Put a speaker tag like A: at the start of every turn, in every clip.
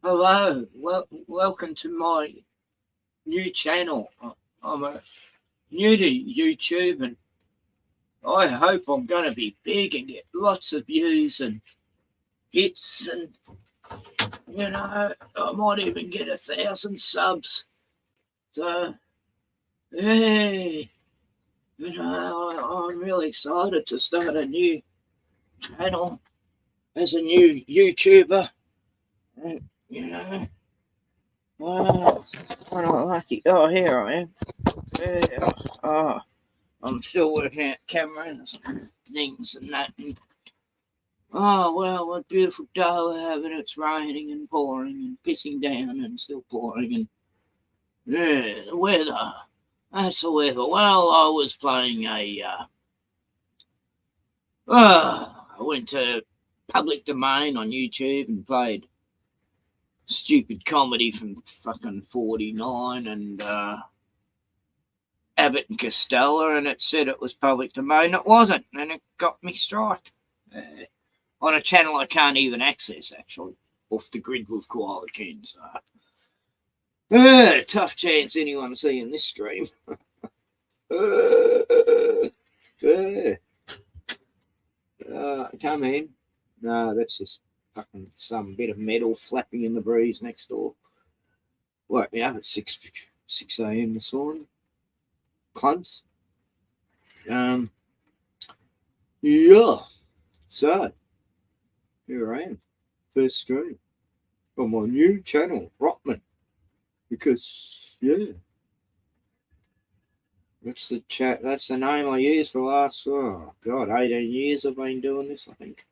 A: Hello, welcome to my new channel. I'm new to YouTube, and I hope I'm going to be big and get lots of views and hits, and I might even get 1,000 subs. So, hey, I'm really excited to start a new channel as a new YouTuber. And, oh, I'm not lucky. Oh, here I am. Yeah. Oh, I'm still working out cameras and things and that. And, oh, well, what a beautiful day we're having. It's raining and pouring and pissing down and still pouring. And yeah, the weather. That's the weather. Well, I was playing I went to public domain on YouTube and played stupid comedy from fucking 49 and Abbott and Costello, and it said it was public domain. It wasn't, and it got me striked on a channel I can't even access, actually, off the grid with Koala Ken. So, tough chance anyone seeing this stream. Come in. No, that's just fucking some bit of metal flapping in the breeze next door. Woke me up at 6 a.m. this morning. Clunts. Yeah. So, here I am. First stream on my new channel, Rockman. Because, yeah. That's the name I use for the last, 18 years I've been doing this, I think.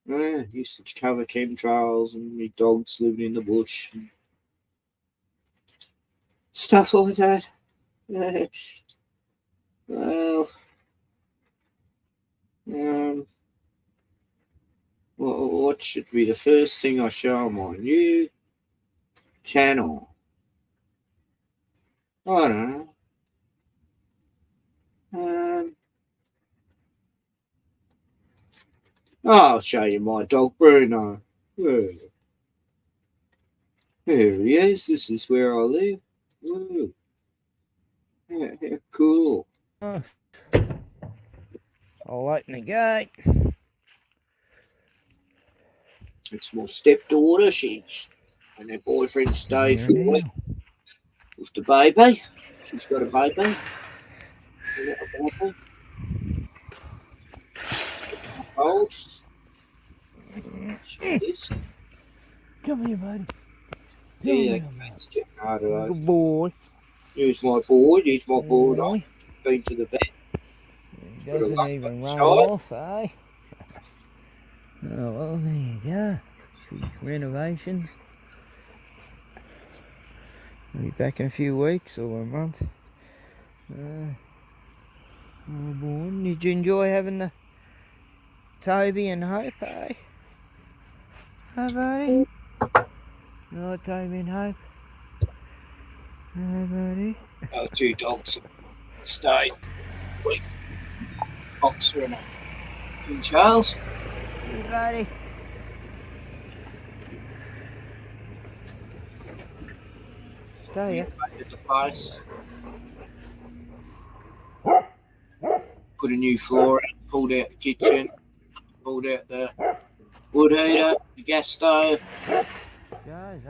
A: Yeah, used to cover chemtrails and my dogs living in the bush and stuff like that. Yeah. Well, what should be the first thing I show on my new channel? I don't know. I'll show you my dog Bruno. There he is. This is where I live. Ooh. Yeah, cool.
B: I'll open the gate.
A: It's my stepdaughter. She's and her boyfriend stayed for a week with the baby. She's got a baby.
B: Come here, buddy.
A: Yeah, it's getting harder.
B: Good boy.
A: Here's my boy. He's my boy. Been to the vet.
B: He doesn't even run off, eh? Oh, well, there you go. Renovations. I'll be back in a few weeks or a month. Oh boy, did you enjoy having the Toby and Hope, eh? Hi, buddy. You like Toby and Hope? Hi, buddy.
A: Our two dogs stayed. Boxer and King Charles.
B: Hey, buddy. Stay here.
A: At the place. Put a new floor in, pulled out the kitchen, pulled out the wood heater, the gas stove.
B: Guys,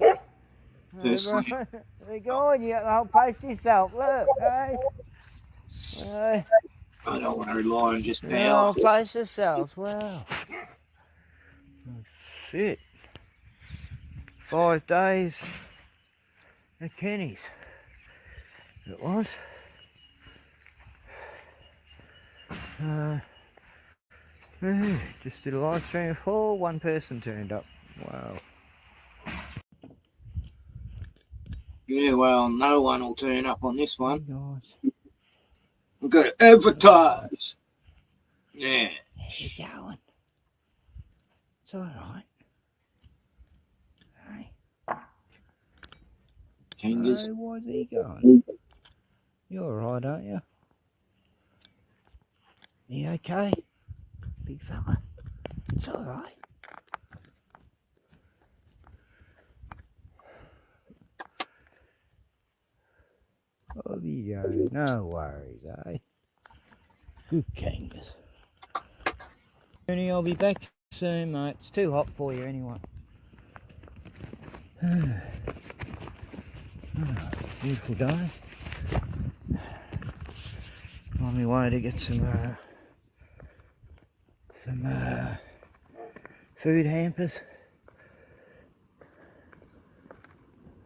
B: eh? They're going, you got the whole place to yourself, look, eh?
A: I don't want to rely on just power.
B: The whole place to yourself, wow. Shit. 5 days at Kenny's. It was. Just did a live stream of one person turned up. Wow.
A: Yeah, well, no one will turn up on this one.
B: Nice.
A: We've got to advertise. Yeah.
B: How's he going? It's alright. Hey.
A: Kangas.
B: Hey, why's he going? You're alright, aren't you? You okay? Big fella. It's alright. Oh, yeah, no worries, eh? Good kings. Ernie, I'll be back soon, mate. It's too hot for you anyway. Beautiful day. On my way to get some food hampers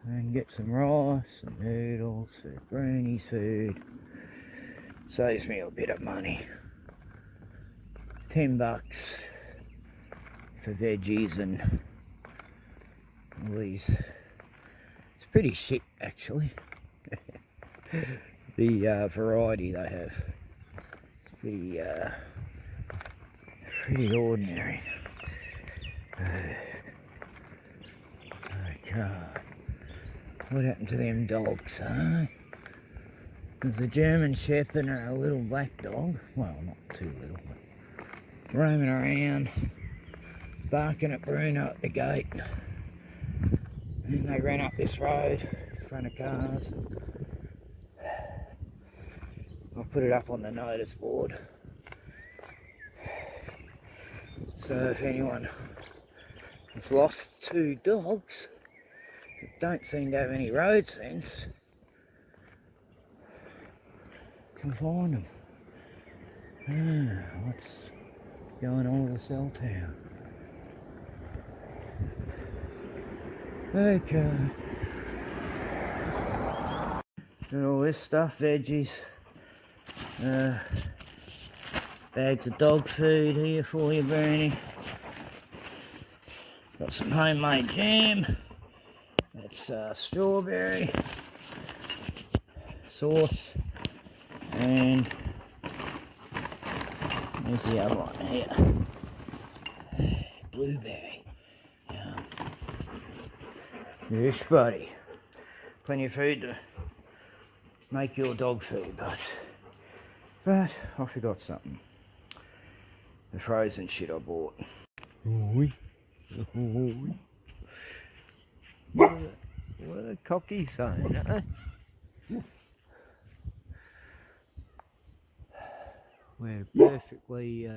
B: and get some rice and noodles for Brownie's food. Saves me a bit of money. $10 for veggies and all these. It's pretty shit actually. The variety they have. It's pretty ordinary. Okay. What happened to them dogs, huh? There's a German Shepherd and a little black dog. Well, not too little, but roaming around, barking at Bruno at the gate. And they ran up this road in front of cars. I'll put it up on the notice board. So if anyone has lost 2 dogs that don't seem to have any road sense, can find them. What's going on with the cell tower? Okay. Got all this stuff, veggies. Bags of dog food here for you, Bernie. Got some homemade jam. That's strawberry sauce. And there's the other one here. Blueberry. Yes, buddy. Plenty of food to make your dog food, but I forgot something. The frozen shit I bought. Oi. Oi. What a cocky saying, eh? We had a perfectly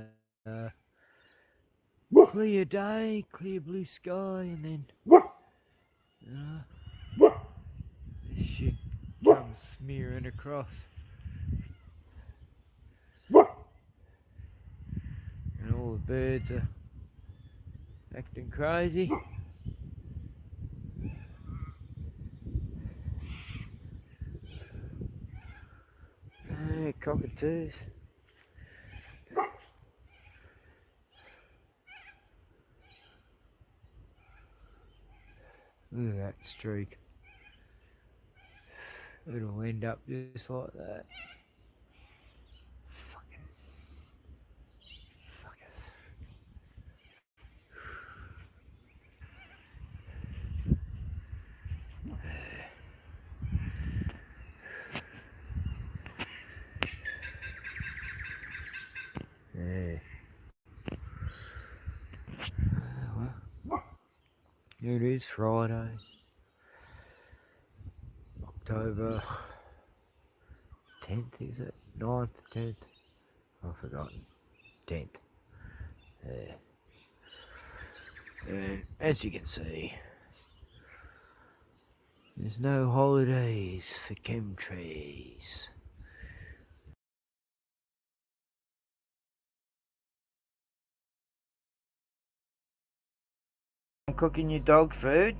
B: clear day, clear blue sky, and then this shit comes smearing across. And all the birds are acting crazy. Hey, cockatoos. Look at that streak. It'll end up just like that. Fuckers. Fuckers. Yeah. Well, here it is, Friday, October 10th, is it? 9th, 10th? I've forgotten. 10th. Yeah. And as you can see, there's no holidays for chemtrails. I'm cooking your dog food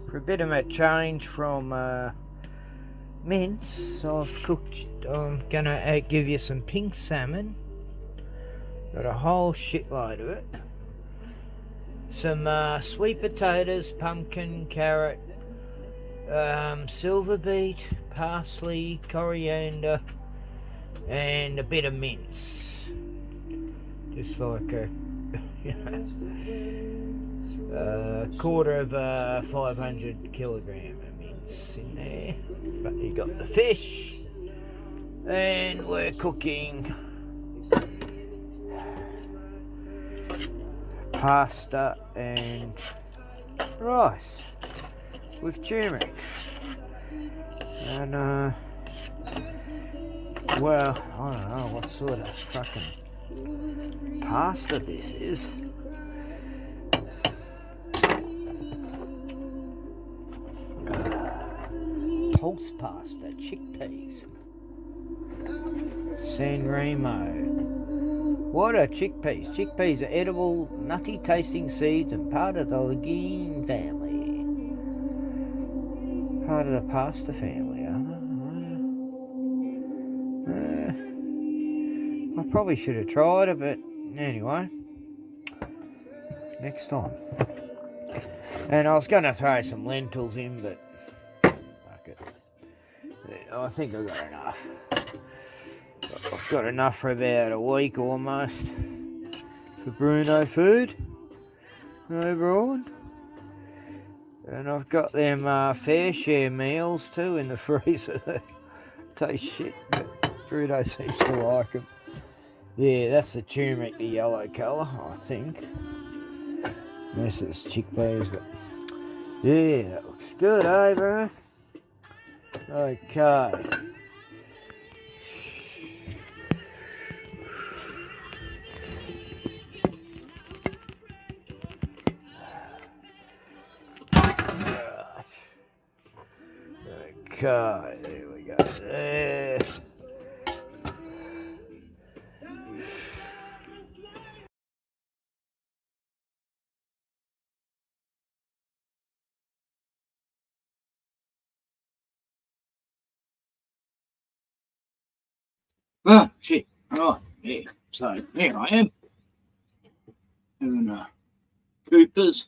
B: for a bit of a change from mince. I'm gonna give you some pink salmon. Got a whole shitload of it. Some sweet potatoes, pumpkin, carrot, silver beet, parsley, coriander, and a bit of mince. Just like a quarter of 500 kilogram of mince in there. But you got the fish, and we're cooking pasta and rice with turmeric. And well, I don't know what sort of fucking pasta this is. Pulse pasta, chickpeas. San Remo. What are chickpeas? Chickpeas are edible, nutty tasting seeds and part of the legume family. Part of the pasta family, aren't they? I probably should have tried it, but anyway. Next time. And I was going to throw some lentils in, but fuck it. I think I've got enough. I've got enough for about a week almost for Bruno food overall. And I've got them fair share meals too in the freezer that taste shit, but Bruno seems to like them. Yeah, that's the turmeric, the yellow colour, I think. Unless it's chickpeas, but yeah, that looks good, eh, bro? Okay. Okay, there we go. There.
A: Oh, shit. Right, yeah. So, here I am. Having Cooper's.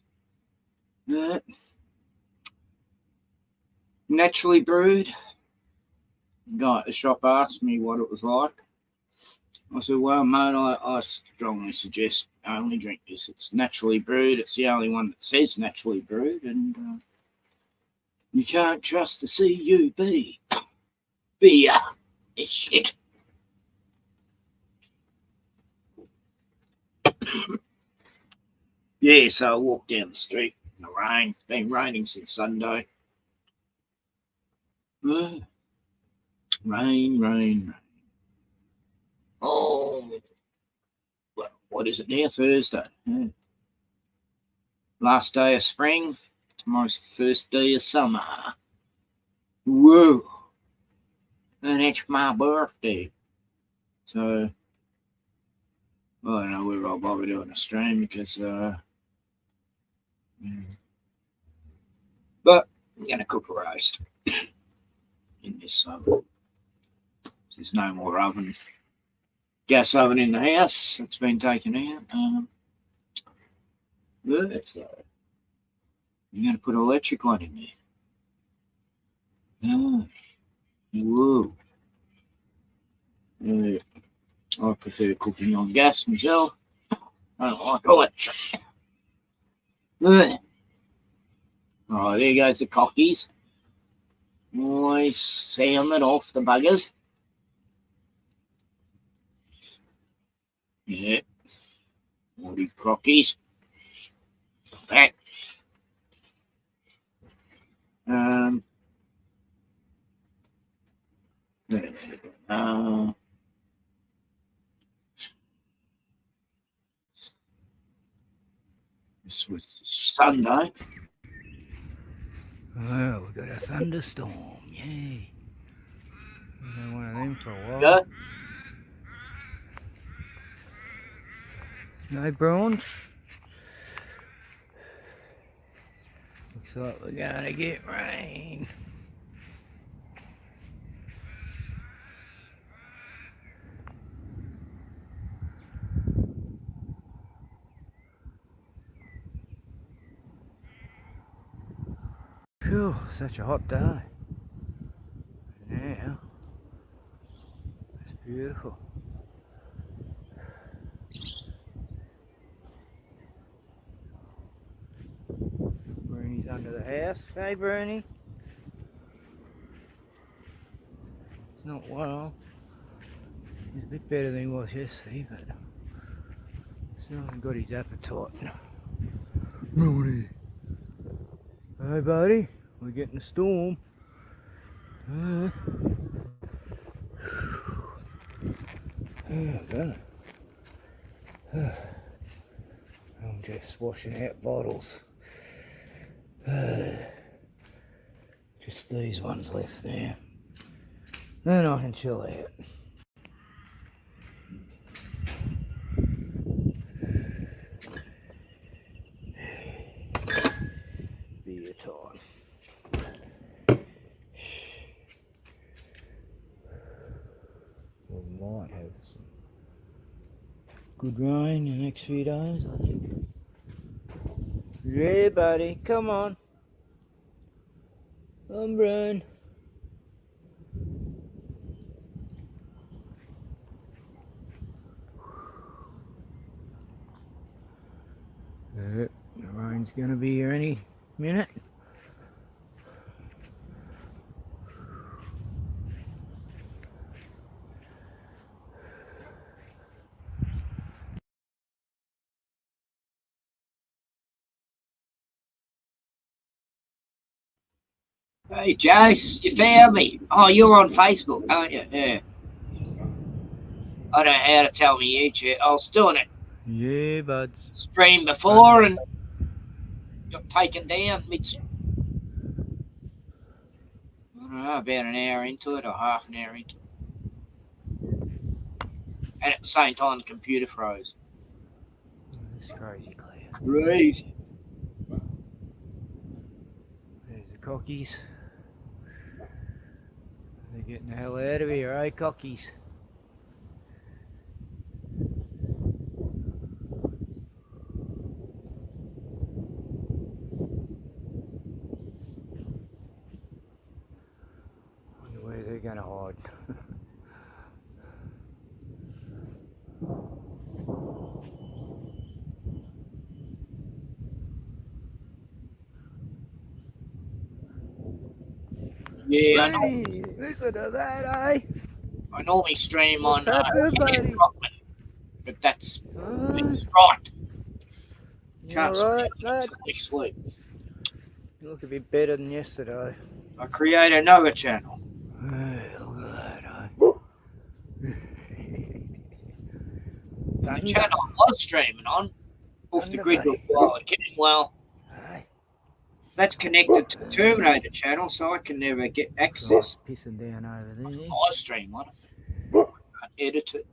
A: Naturally brewed. The guy at the shop asked me what it was like. I said, well, mate, I strongly suggest only drink this. It's naturally brewed. It's the only one that says naturally brewed, and you can't trust the CUB. Beer is shit. Yeah, so I walked down the street in the rain. It's been raining since Sunday. Rain, rain. Oh, well, what is it now? Thursday. Yeah. Last day of spring. Tomorrow's first day of summer. Whoa. And it's my birthday. So, I don't know whether I'll bother doing a stream because, but I'm going to cook a roast in this oven. There's no more oven. Gas oven in the house. It's been taken out. So you're going to put an electric one in there. Oh, whoa. I prefer cooking on gas myself. I don't like electric. Oh, there goes the cockies. Always sounding off the buggers. Yeah. All these crockies. Back. This was Sunday.
B: Well, we got a thunderstorm, yay. We've had one of them for a while.
A: Go.
B: No prawns. Looks like we're gonna get rain. Phew, such a hot day. Now, it's beautiful. Bruni's under the house. Hey, Bruni. It's not well. He's a bit better than he was yesterday, but Still hasn't got his appetite. Morty. Hey buddy, we're getting a storm. Oh, God. I'm just washing out bottles. Just these ones left now. Then I can chill out. Beer time. We might have some good rain in the next few days, I think. Yeah, buddy, come on. Come, Brian. The rain's gonna be here any minute.
A: Hey, Jace, you found me. Oh, you're on Facebook, aren't you? Yeah. I don't know how to tell me YouTube. I was doing it
B: Yeah, buds.
A: stream before and got taken down mid. I don't know, about an hour into it or half an hour into it. And at the same time, the computer froze.
B: It's crazy, Claire.
A: Crazy.
B: There's the cockies. They're getting the hell out of here, eh, cockies? Wonder where they're gonna hide.
A: Yeah,
B: Buddy, listen to that, eh?
A: I normally stream
B: What's
A: on
B: happening, buddy?
A: Rockman, but that's been
B: Huh?
A: striked.
B: You
A: Can't stream
B: alright,
A: it
B: lad?
A: until next week.
B: You look a bit better than yesterday.
A: I create another channel.
B: Hey, look at that, eh?
A: The channel I was streaming on, off the grid
B: Thunder,
A: before, it came well.
B: Hey,
A: That's connected to the Terminated channel, so I can never get access.
B: God's pissing down over there.
A: I stream on it. I can't edit it.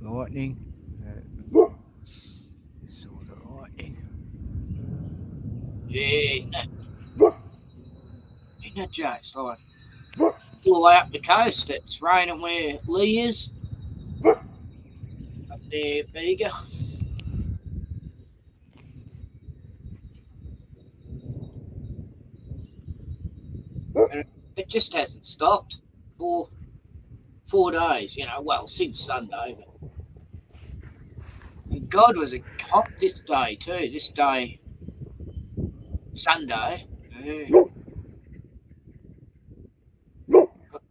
B: Lightning. Sort of lightning.
A: Yeah, no. Ain't that jokes? Like, all the way up the coast, it's raining where Lee is. Up there, Bega. And it just hasn't stopped for 4 days, well, since Sunday. But and God, was it hot this day too. This day, Sunday. Yeah. Got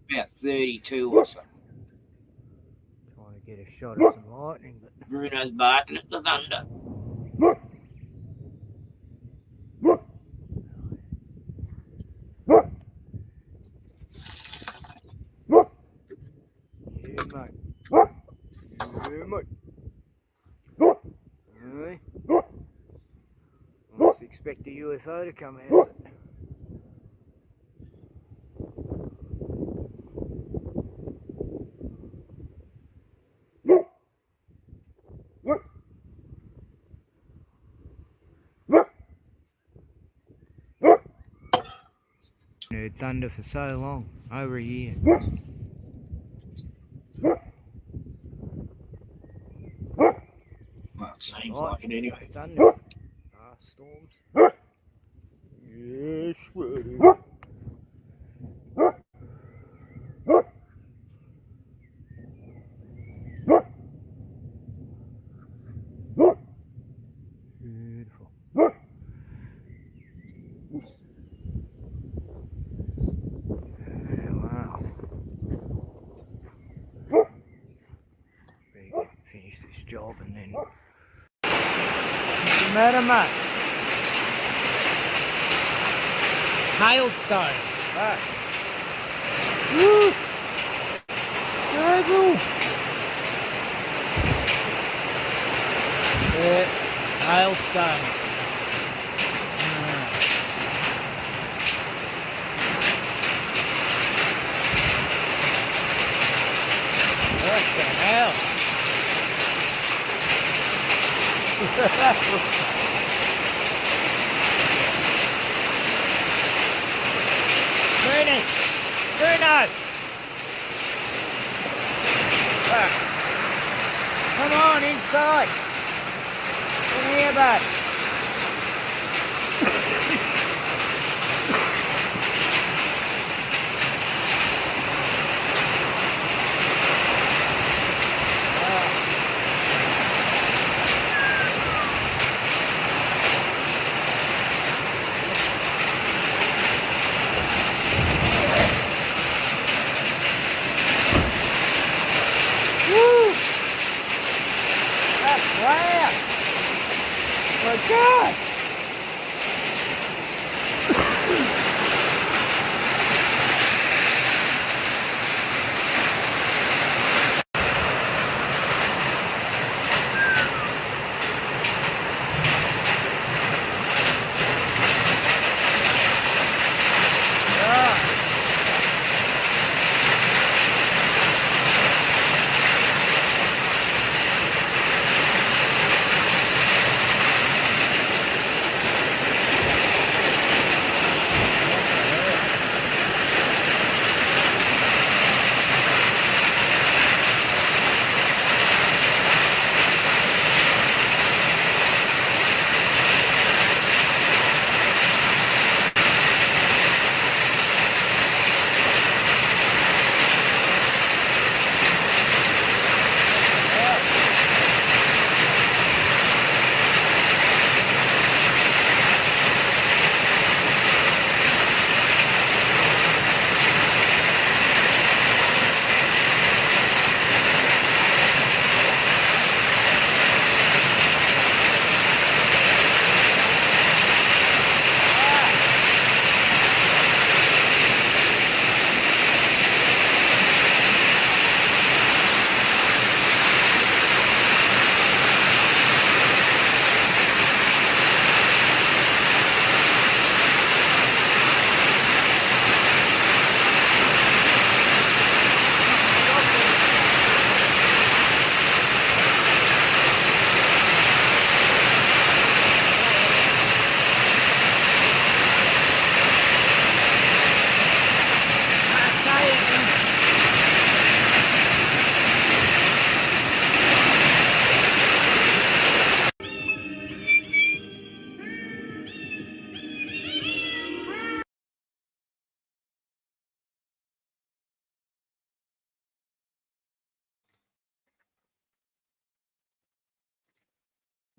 A: about 32 or so.
B: Trying to get a shot at some lightning, but
A: Bruno's barking at the thunder.
B: yeah, mate. Yeah, mate. Hey. I must expect a UFO to come out of it. Heard thunder for so long, over a year.
A: Well, it seems like it anyway.
B: Thunder. Storms. Yes, buddy. Beautiful. finish this job and then... What's the matter, mate? Hailstone. Right. Woo! Terrible. Yeah, hailstone. What the hell? Bruno! Come on, inside! Come here, bud! Wow! My God!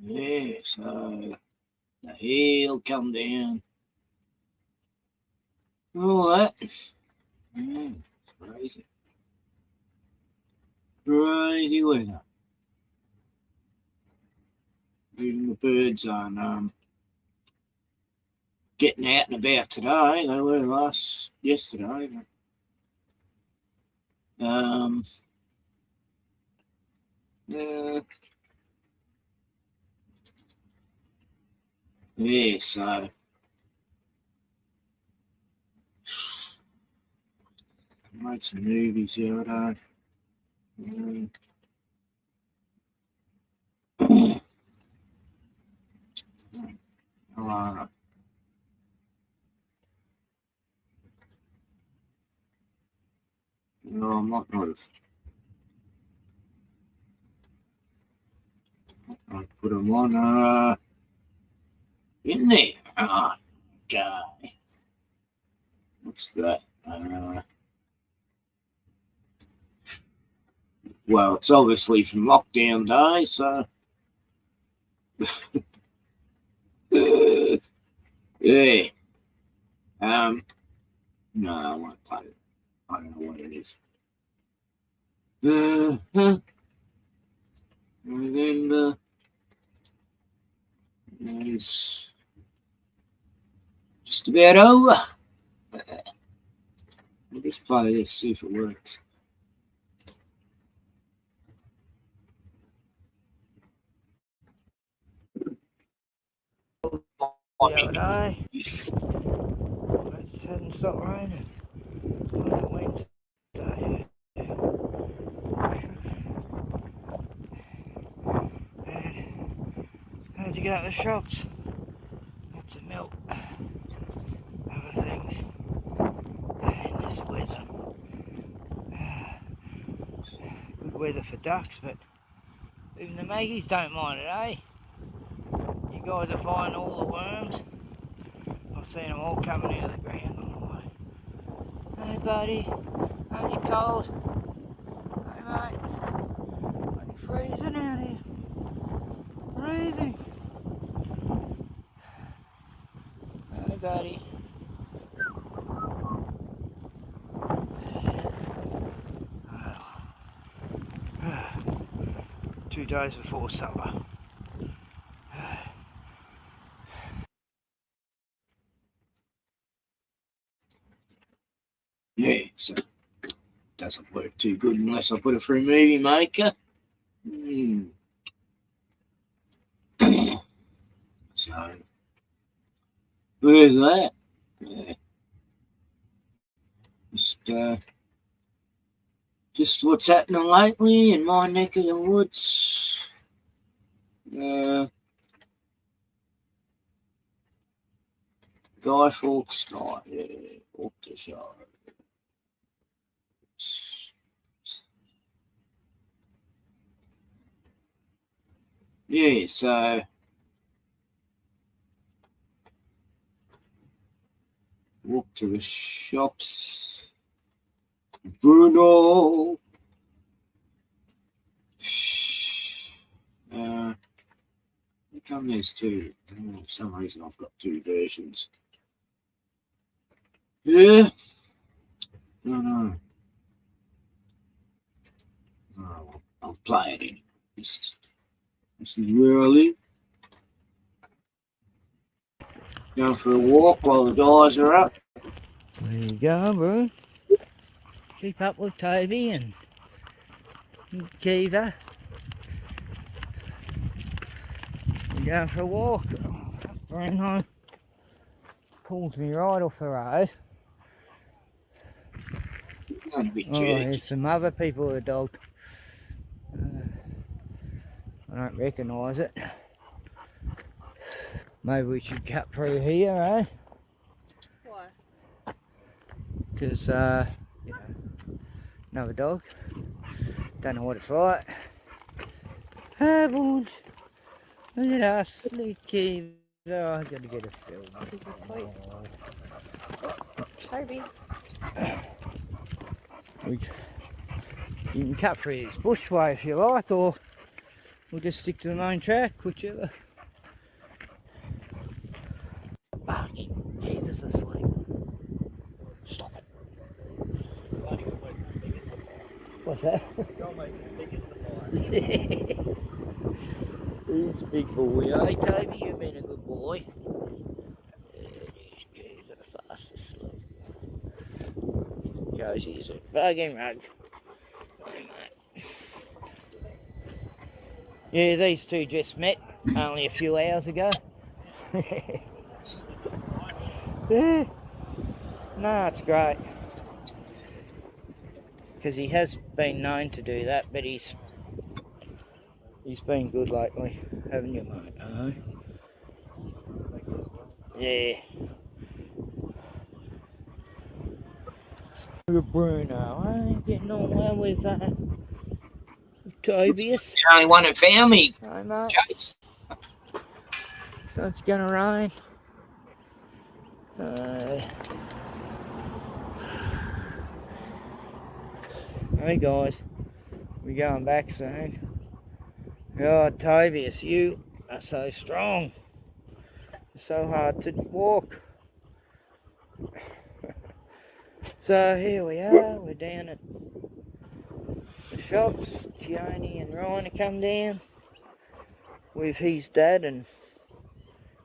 A: Yeah, so the hail come down. All that. Yeah, crazy. Crazy weather. Even the birds aren't getting out and about today. They were yesterday. But, yeah, so made some movies the other day. No, I might not have put them on in there. Oh, God. What's that? Well, it's obviously from lockdown day, so yeah. No, I won't play it. I don't know what it is. November is just about over. I'll just play this, see if it works.
B: The other day, it hadn't stopped raining on that Wednesday. And had to go to the shops, had some milk, other things, and this weather. Good weather for ducks, but even the maggies don't mind it, eh? You guys are finding all the worms. I've seen them all coming out of the ground on the way. Hey buddy, aren't you cold? Hey mate, are you freezing out here? Freezing. Hey buddy. 2 days before supper.
A: Yeah, so doesn't work too good unless I put it through Movie Maker. So there's that. Yeah. Just what's happening lately in my neck of the woods. Guy Fawkes night, yeah, off the show. Yeah, so walk to the shops. Bruno. How come there's two? For some reason I've got 2 versions. Yeah. No. Oh, I'll play it in. This is where I live. Going for a walk while the guys are up.
B: There you go, bro. Keep up with Toby and Kiva. We're going for a walk. Bruno pulls me right off the road.
A: Not a bit
B: Oh,
A: jerky.
B: there's some other people with a dog. I don't recognise it. Maybe we should cut through here, eh?
C: Why?
B: Because, you know, another dog. Don't know what it's like. Ah, boys. Look at us. Look at Kiva. Oh, I've got to get a film.
C: He's asleep. Toby.
B: You can cut through this bushway if you like, or we'll just stick to the main track, whichever. Barking. Kiva's asleep. Stop it. What's that? He's a big boy, eh, Toby? You've been a good boy. There it is, Kiva, fast asleep. Goes, he's a bugging rug. Yeah, these two just met only a few hours ago. Yeah. No, it's great. Because he has been known to do that, but he's been good lately, haven't you, mate? Yeah. Look at Bruno, eh? Getting on well with Tobias.
A: The only one that found me,
B: Hey, mate.
A: Chase.
B: So it's gonna rain. Hey guys, we're going back soon. God, Tobias, you are so strong. It's so hard to walk. So here we are, we're down at the shops. Tioni and Ryan have come down. with his dad and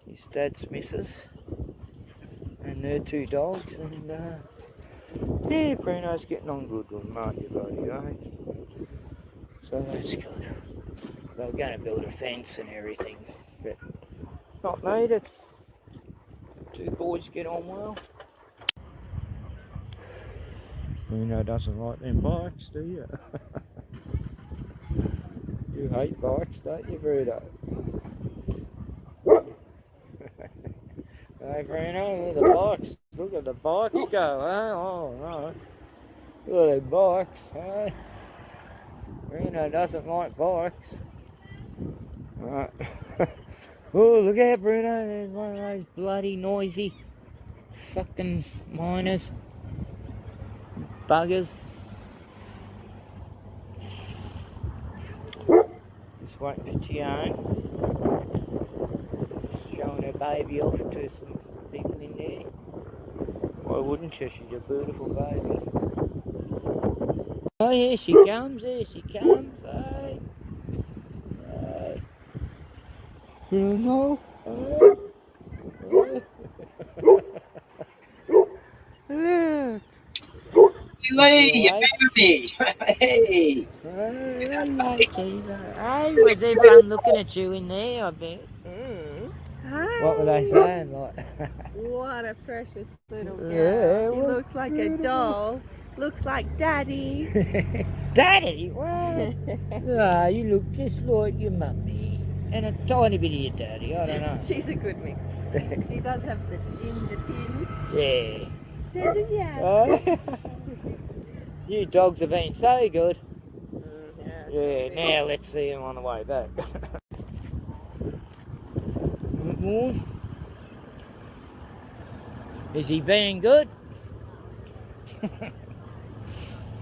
B: his dad's missus and their 2 dogs, and yeah, Bruno's getting on good with him, aren't you, buddy, eh? So that's good. They were going to build a fence and everything, but not needed. 2 boys get on well. Bruno doesn't like them bikes, do you? You hate bikes, don't you, Bruno? Hey, Bruno, look at the bikes. Look at the bikes go, eh? Oh, no. Look at the bikes, eh? Bruno doesn't like bikes. Right. Oh, look out, Bruno. There's one of those bloody noisy fucking miners. Buggers. Just waiting for Tian. Showing her baby off to some people in there. Why wouldn't you? She's a beautiful baby. Oh, here she comes. There she comes. Hey. Hey. Bruno. Hey. Look.
A: Lee, you found me. Hey.
B: Hello, Kiva. Hey, was everyone looking at you in there, I bet?
C: Hi.
B: What were they saying? Like,
C: What a precious little girl.
B: Yeah,
C: She
B: what
C: looks like
B: beautiful.
C: a doll. Looks like Daddy.
B: Daddy? What? Ah, you look just like your mummy. And a tiny bit of your daddy, I don't know.
C: She's a good mix. She does have the ginger tinge.
B: Yeah.
C: Doesn't yeah.
B: You dogs have been so good.
C: Yeah,
B: Yeah, now let's see him on the way back. Is he being good?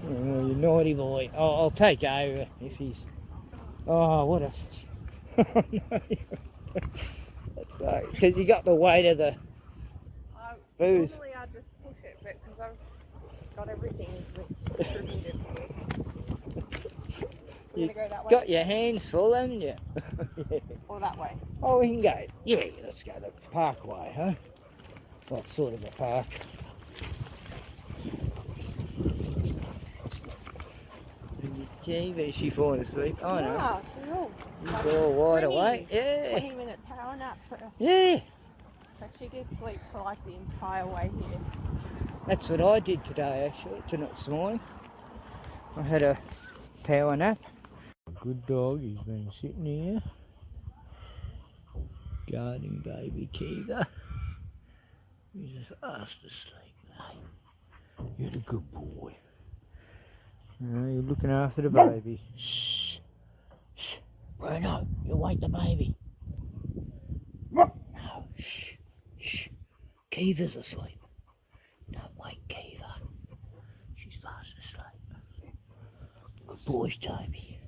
B: Oh, you naughty boy. Oh, I'll take over if he's... Oh, what a... That's right. Because you got the weight of the booze.
C: Normally I just push it, but because I've got everything distributed. We're gonna go that way.
B: Got your hands full, haven't you? Yeah.
C: Or that way.
B: Oh, we can go. Yeah, let's go the parkway, huh? What sort of a park? Gee, is she falling asleep? Oh no.
C: Yeah, she's all,
B: She's all wide awake. Yeah.
C: 20-minute power nap.
B: Yeah.
C: But she did sleep for like the entire way here.
B: That's what I did today, actually. This morning. I had a power nap. Good dog, he's been sitting here. Guarding baby Kiva. He's just fast asleep, mate. You're a good boy. You're looking after the baby. Shh. Shh. Bruno, you wake the baby. No, shh. Shh. Kiva's asleep. Don't wake Kiva. She's fast asleep. Good boys, Toby.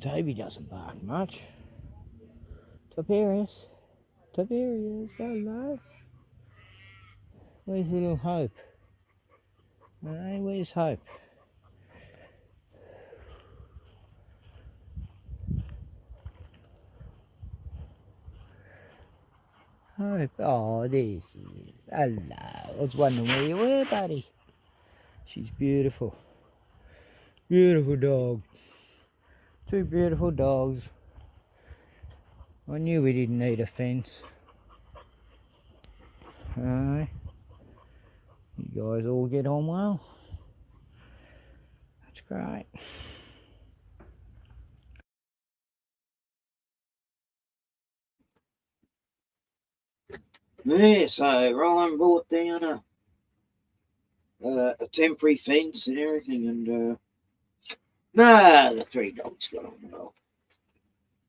B: Toby doesn't bark much. Tiberius. Tiberius, hello. Where's little Hope? Hey, where's Hope? Hope. Oh, there she is. Hello. I was wondering where you were, buddy. She's beautiful. Beautiful dog. 2 beautiful dogs. I knew we didn't need a fence. You guys all get on well. That's great.
A: Yeah, so Ryan brought down a temporary fence and everything, and the 3 dogs got on well.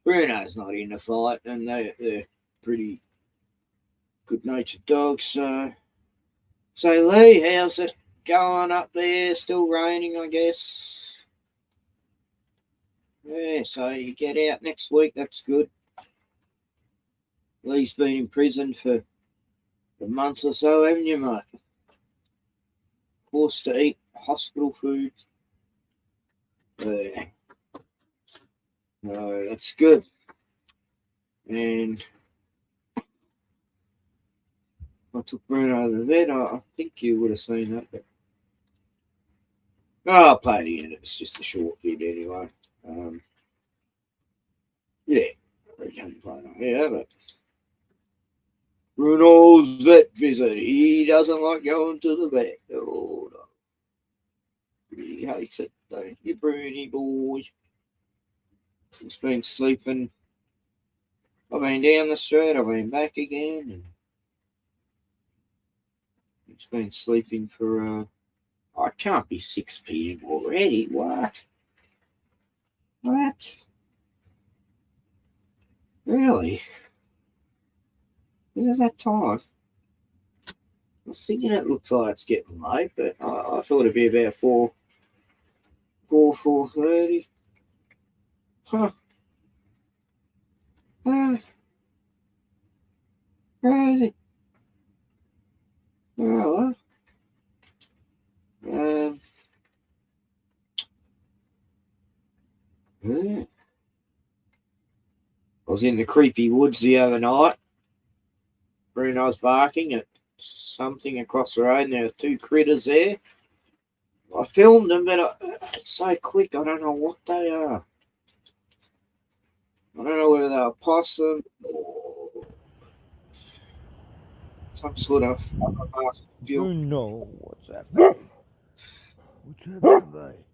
A: Bruno's not in the fight, and they're pretty good-natured dogs. So Lee, how's it going up there? Still raining, I guess. Yeah, so you get out next week. That's good. Lee's been in prison for a month or so, haven't you, mate? Forced to eat hospital food. Yeah. No, that's good. And I took Bruno to the vet. I think you would have seen that. But I'll play it again. It's just a short vid anyway. Yeah. Yeah, but Bruno's vet visit. He doesn't like going to the vet. Oh, no. He hates it, don't you, Bruni boy? He's been sleeping. I've been down the street, I've been back again, and he's been sleeping for, I can't be 6 p.m. already. What? What? Really? Is it that time? I was thinking it looks like it's getting late, but I thought it'd be about 4:30. Huh. Where is it? Oh, well. Yeah. I was in the creepy woods the other night. Bruno's barking at something across the road, and there were 2 critters there. I filmed them, but it's so quick, I don't know what they are. I don't know whether they're possum or some sort of
B: Bruno, what's happening? What's happening, buddy?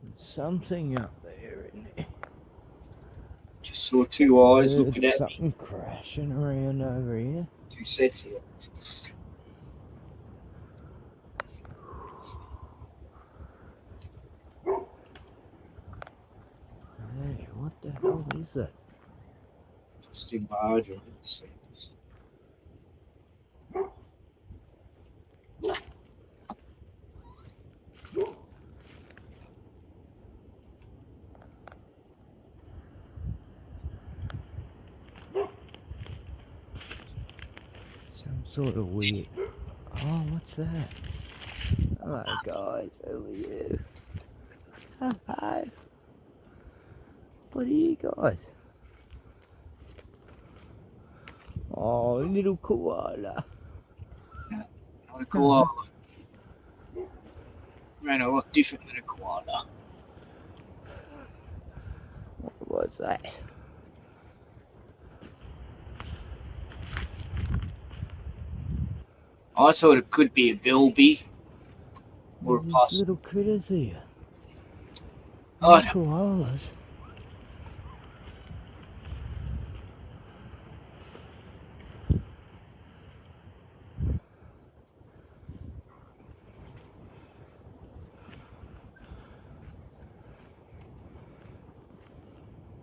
B: There's something up there, isn't there?
A: Just saw 2 eyes
B: Heard
A: looking at
B: something
A: me.
B: crashing around over here.
A: 2 sets of eyes.
B: Hey, what the hell is that?
A: Just enlarge them.
B: Some sort of weird. Oh, what's that? Hello, guys. Who are you? Hi. What are you guys? Oh, little koala.
A: Not a koala. Ran a lot different than a koala.
B: What was that?
A: I thought it could be a bilby or a
B: These
A: possum.
B: little critters here.
A: Oh,
B: Little koalas.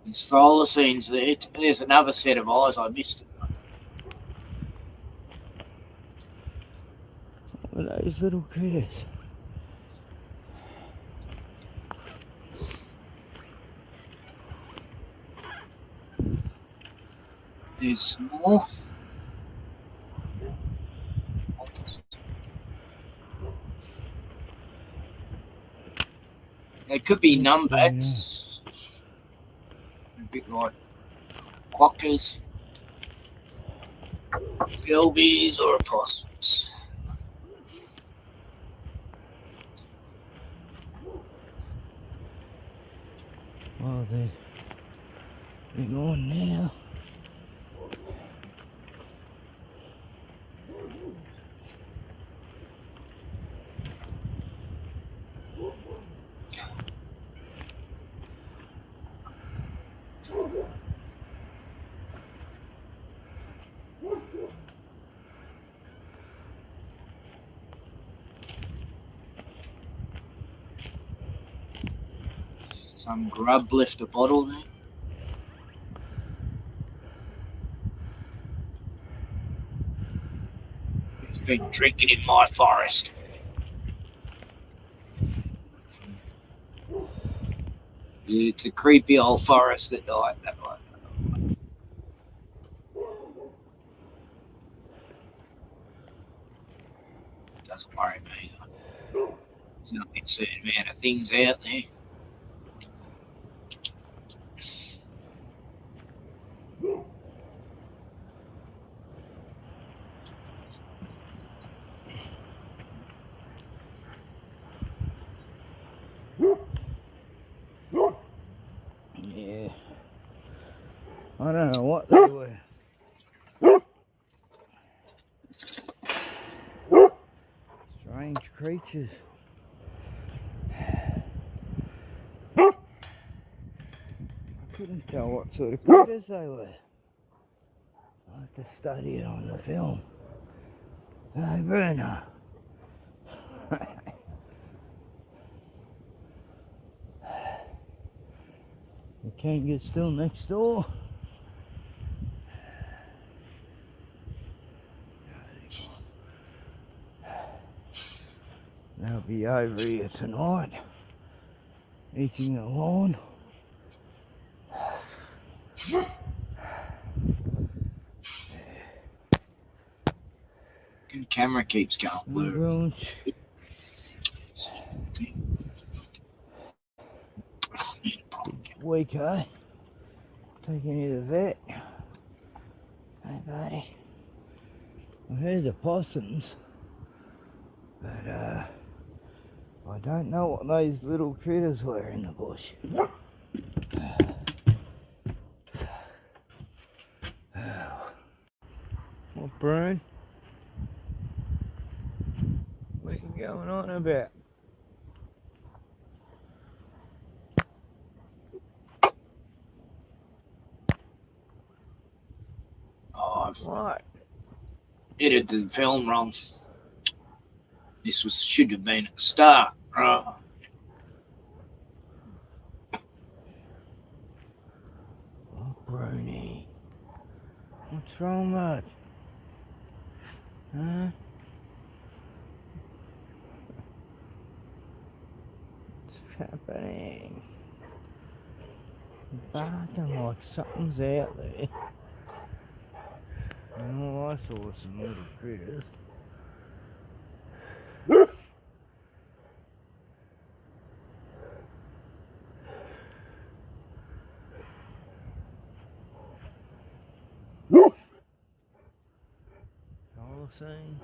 A: There's thylacines there. There's another set of eyes. I missed it.
B: What are those little critters?
A: There's more. They could be numbats. A bit like quokkas, bilbies, or opossums.
B: Oh, they're gone now.
A: Some grub left a bottle there. He's been drinking in my forest. It's a creepy old forest at night, that one. Doesn't worry me. There's not a certain amount of things out there.
B: I don't know what they were. Strange creatures. I couldn't tell what sort of critters they were. I have to study it on the film. Hey, Bruno. You can't get still next door. They'll be over here tonight, eating the lawn.
A: The camera keeps going blurry.
B: Week, eh? Taking you to the vet. Hey, buddy. I heard the possums, but I don't know what those little critters were in the bush. What, Brune? What are you going on about?
A: Oh, I've
B: What?
A: edited the film wrong. This should have been at the start. Right.
B: Oh, Bruni. What's wrong, bud? Huh? What's happening? Barking like something's out there. Oh, I saw some little critters. Holocene.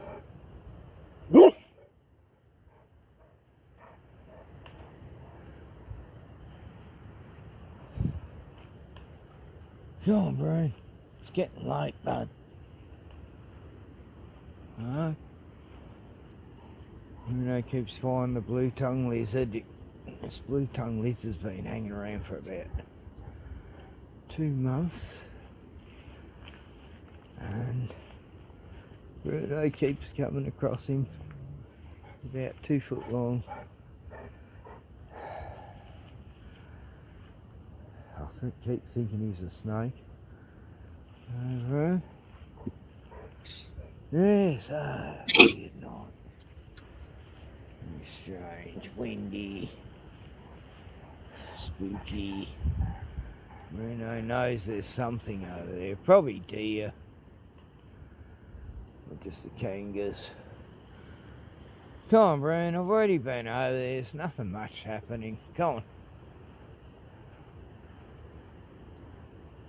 B: Come on, Brian. It's getting late, bud. Huh? Bruno keeps finding the blue-tongued lizard. This blue-tongued lizard's been hanging around for about 2 months. And Bruno keeps coming across him. He's about 2 foot long. I keep thinking he's a snake. Over. Yes, good night. Strange, windy, spooky. Bruno knows there's something over there. Probably deer. Or just the kangas. Come on, Bruno. I've already been over there. There's nothing much happening. Come on.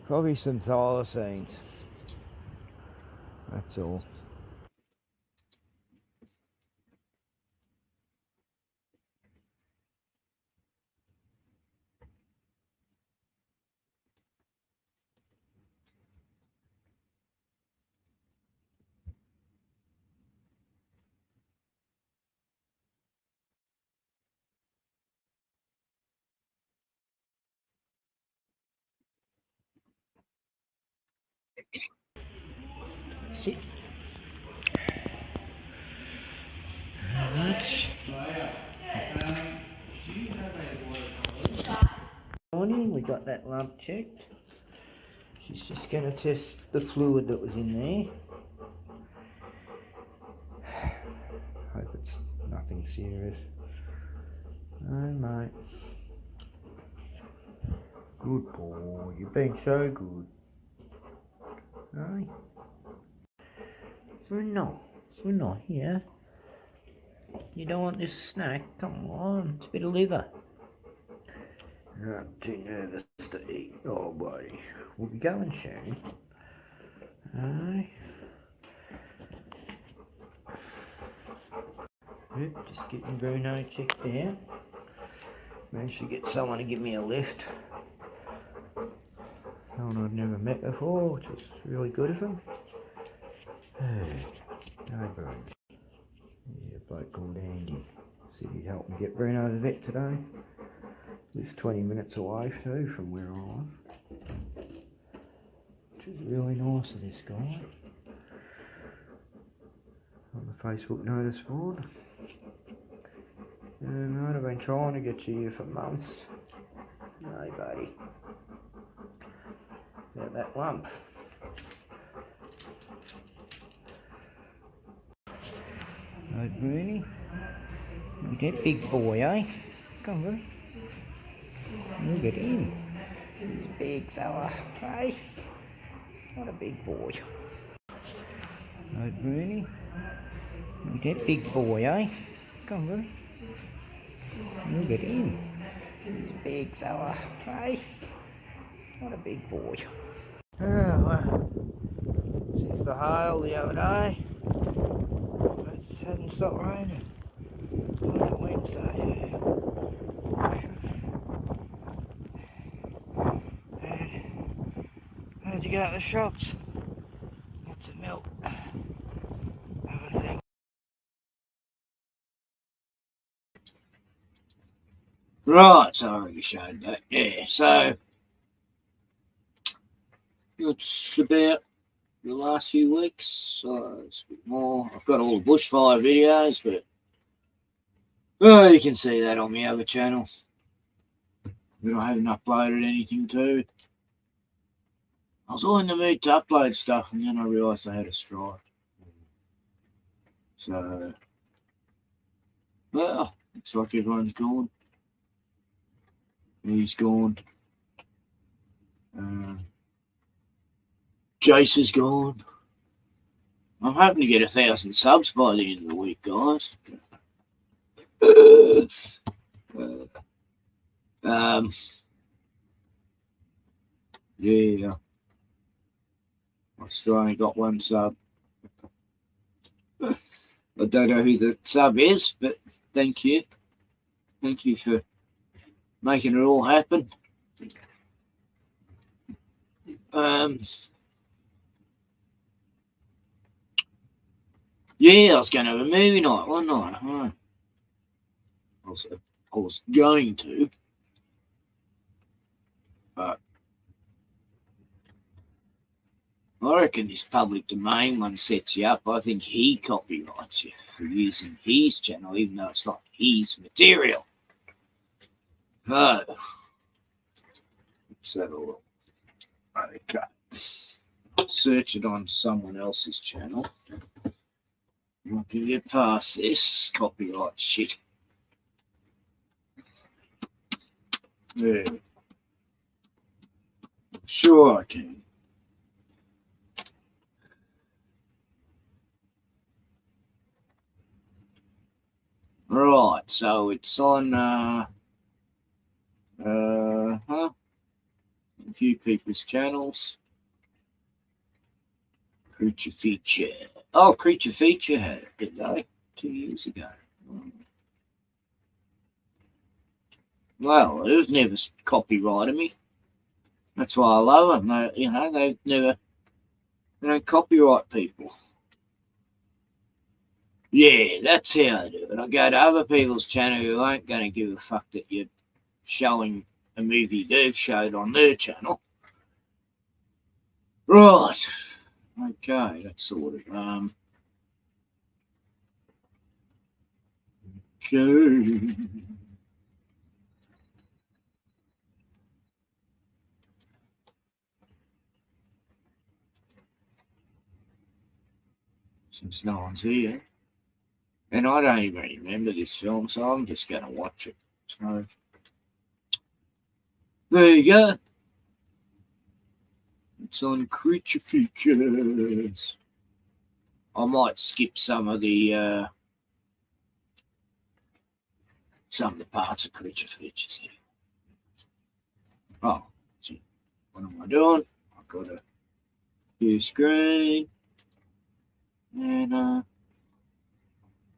B: Probably some thylacines. That's all. Sit. Very much. Morning, we got that lump checked. She's just going to test the fluid that was in there. Hope it's nothing serious. Oh, mate. Good boy. You've been so good. Aye. We're not here. You don't want this snack? Come on, it's a bit of liver. Not too nervous to eat. Oh, buddy. We'll be going soon. Aye. Yep, just getting Bruno checked out. Managed to get someone to give me a lift. Someone I'd never met before, which is really good of him. No brains. Yeah, a bloke called Andy said he'd help me get Bruno to the vet today. Lives 20 minutes away too from where I was, which is really nice of this guy. On the Facebook notice board. Mate, I've been trying to get you here for months. No, buddy. About that lump. Right, Bernie. Look at that big boy, eh? Come on, look at him. He's a big fella, eh? What a big boy. Right, Bernie. Look at that big boy, eh? Come on, look at him. He's a big fella, eh? What a big boy. Oh, well, since the hail the other day, it hasn't stopped raining. On Wednesday, yeah. How'd you go to the shops? Get some milk. Have a thing.
A: Right, so I already showed that. Yeah, so it's about the last few weeks. So it's a bit more. I've got all the bushfire videos, but you can see that on my other channel. But I haven't uploaded anything to it. I was all in the mood to upload stuff, and then I realised I had a strike. So, well, looks like everyone's gone. He's gone. Jace is gone. I'm hoping to get 1,000 subs by the end of the week, guys. Yeah. I still only got one sub. I don't know who the sub is, but thank you. Thank you for making it all happen. Yeah, I was going to have a movie night one night. I was going to, but I reckon this public domain one sets you up. I think he copyrights you for using his channel, even though it's not his material. Let's have a look. Okay. Search it on someone else's channel. I can get past this copyright shit. Yeah. Sure I can. Right, so it's on a few people's channels. Creature Feature. Oh, Creature Feature had it, did they? 2 years ago. Well, it was never copyrighted me. That's why I love them. They don't copyright people. Yeah, that's how I do it. I go to other people's channel who aren't going to give a fuck that you're showing a movie they've showed on their channel. Right. Okay, that's sorted. Okay. Since no one's here. And I don't even remember this film, so I'm just going to watch it. So, there you go. It's on Creature Features. I might skip some of the parts of Creature Features here. Oh, see, what am I doing? I've got a view screen. And,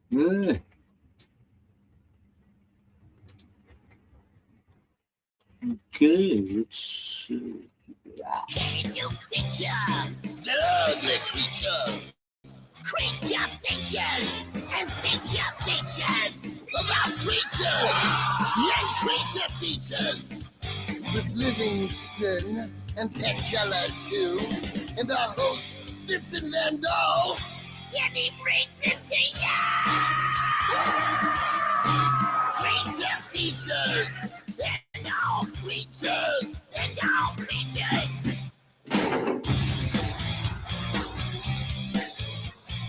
A: yeah. Okay, let's see. Can you picture the ugly creature? Creature features and feature features about creatures and creature features with Livingston and Tangela too, and our host Vincent Van Dahl, and he brings it to you. Creature features and all creatures and all creatures.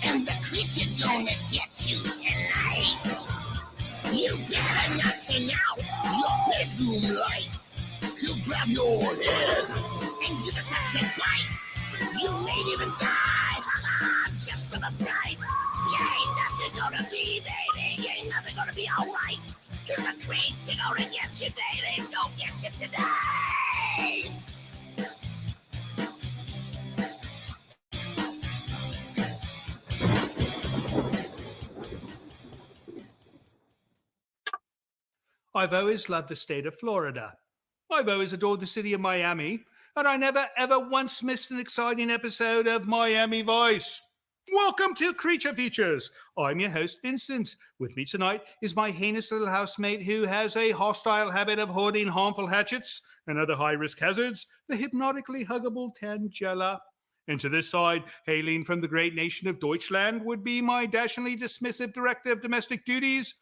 A: And the creature gonna get you tonight. You better not turn out your bedroom light. He'll grab your head and give it such a bite. You may even die, just for the fright. You ain't nothing gonna be, baby. You ain't nothing gonna be alright. Cause the creature gonna get you, baby. It's gonna get you tonight.
D: I've always loved the state of Florida. I've always adored the city of Miami, and I never ever once missed an exciting episode of Miami Vice. Welcome to Creature Features. I'm your host, Vincent. With me tonight is my heinous little housemate who has a hostile habit of hoarding harmful hatchets and other high-risk hazards, the hypnotically huggable Tangela. And to this side, hailing from the great nation of Deutschland, would be my dashingly dismissive director of domestic duties,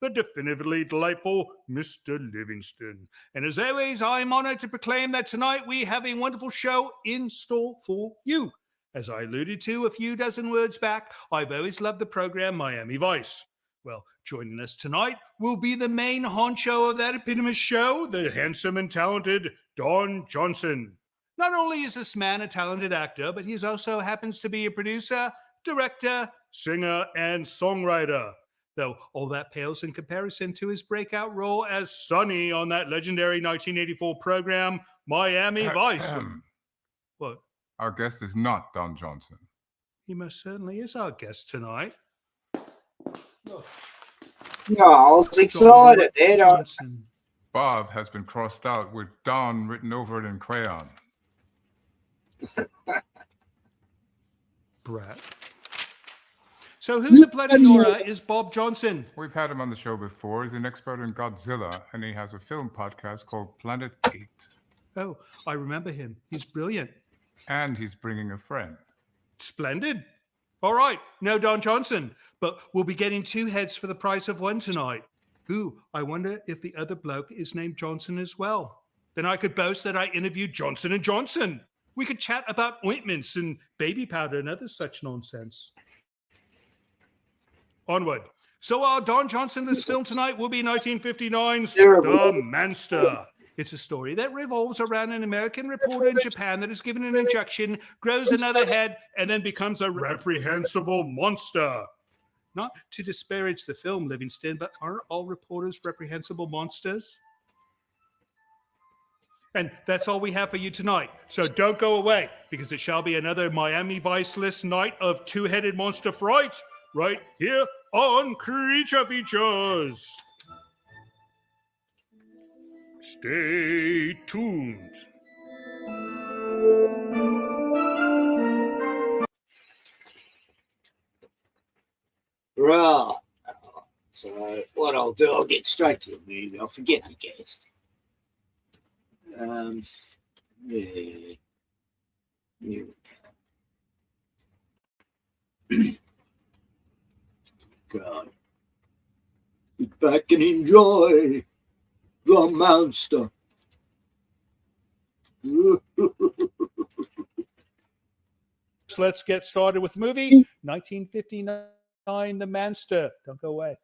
D: the definitively delightful Mr. Livingston. And as always, I'm honored to proclaim that tonight we have a wonderful show in store for you. As I alluded to a few dozen words back, I've always loved the program Miami Vice. Well, joining us tonight will be the main honcho of that eponymous show, the handsome and talented Don Johnson. Not only is this man a talented actor, but he also happens to be a producer, director, singer, and songwriter. Though all that pales in comparison to his breakout role as Sonny on that legendary 1984 program, Miami Vice. What?
E: Our guest is not Don Johnson.
D: He most certainly is our guest tonight.
A: No, I was excited.
D: Don Johnson.
E: Bob has been crossed out with Don written over it in crayon.
D: Brat. So who the bloody Laura is Bob Johnson?
E: We've had him on the show before. He's an expert in Godzilla, and he has a film podcast called Planet 8.
D: Oh, I remember him. He's brilliant.
E: And he's bringing a friend.
D: Splendid. All right, no Don Johnson, but we'll be getting two heads for the price of one tonight. Ooh, I wonder if the other bloke is named Johnson as well. Then I could boast that I interviewed Johnson & Johnson. We could chat about ointments and baby powder and other such nonsense. Onward. So our Don Johnson, this film tonight will be 1959's The Manster. It's a story that revolves around an American reporter in Japan that is given an injection, grows another head, and then becomes a reprehensible monster. Not to disparage the film, Livingston, but aren't all reporters reprehensible monsters? And that's all we have for you tonight. So don't go away, because it shall be another Miami Vice-less night of two-headed monster fright, right here on Creature Features. Stay tuned.
A: Right. So what I'll do, I'll get straight to the movie. I'll forget the guest. Yeah. Here we go. God. Sit back and enjoy The Monster.
D: Let's get started with the movie 1959, The Manster. Don't go away.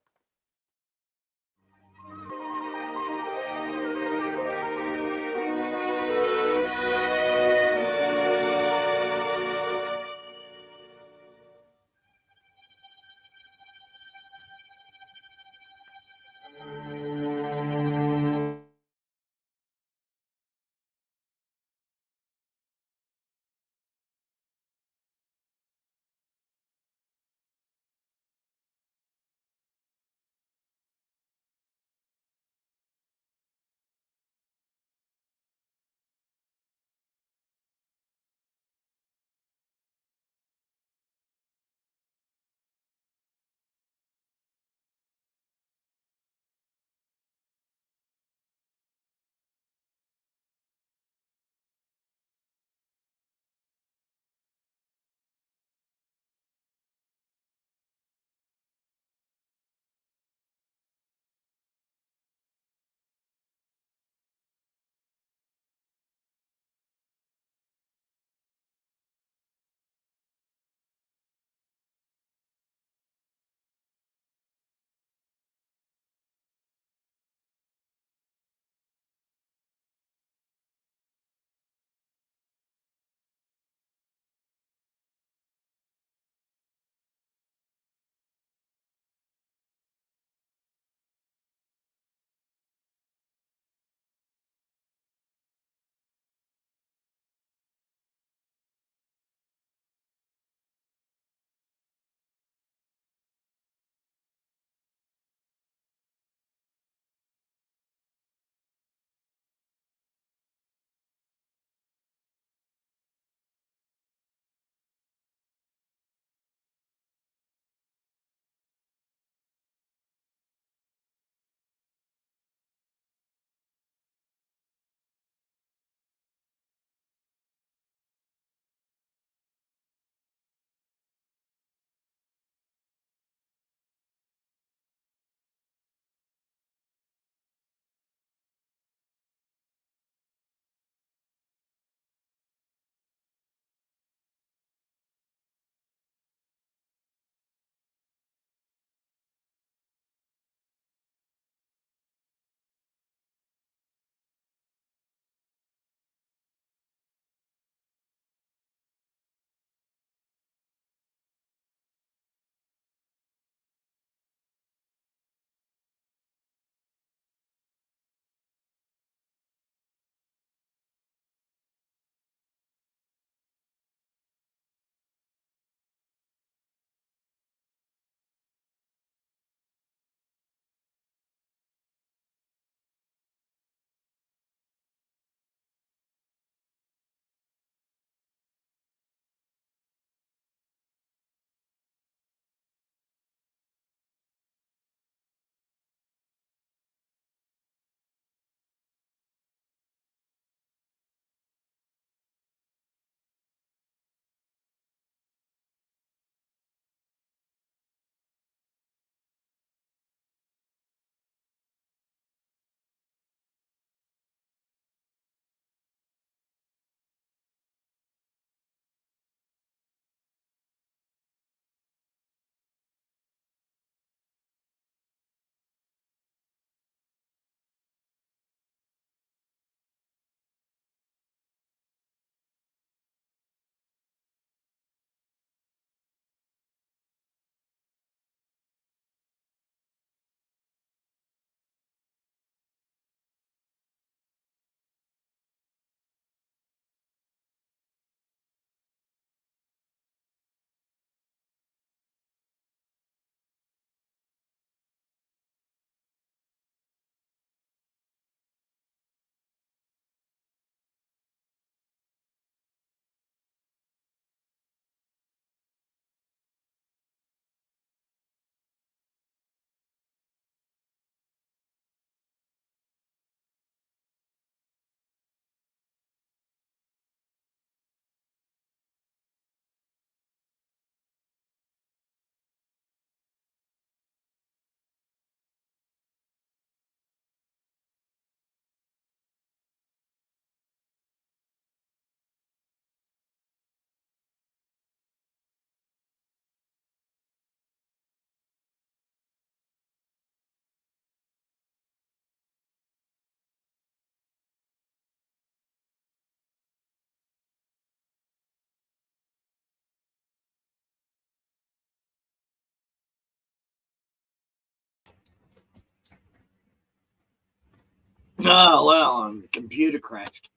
A: Oh, well, the computer crashed.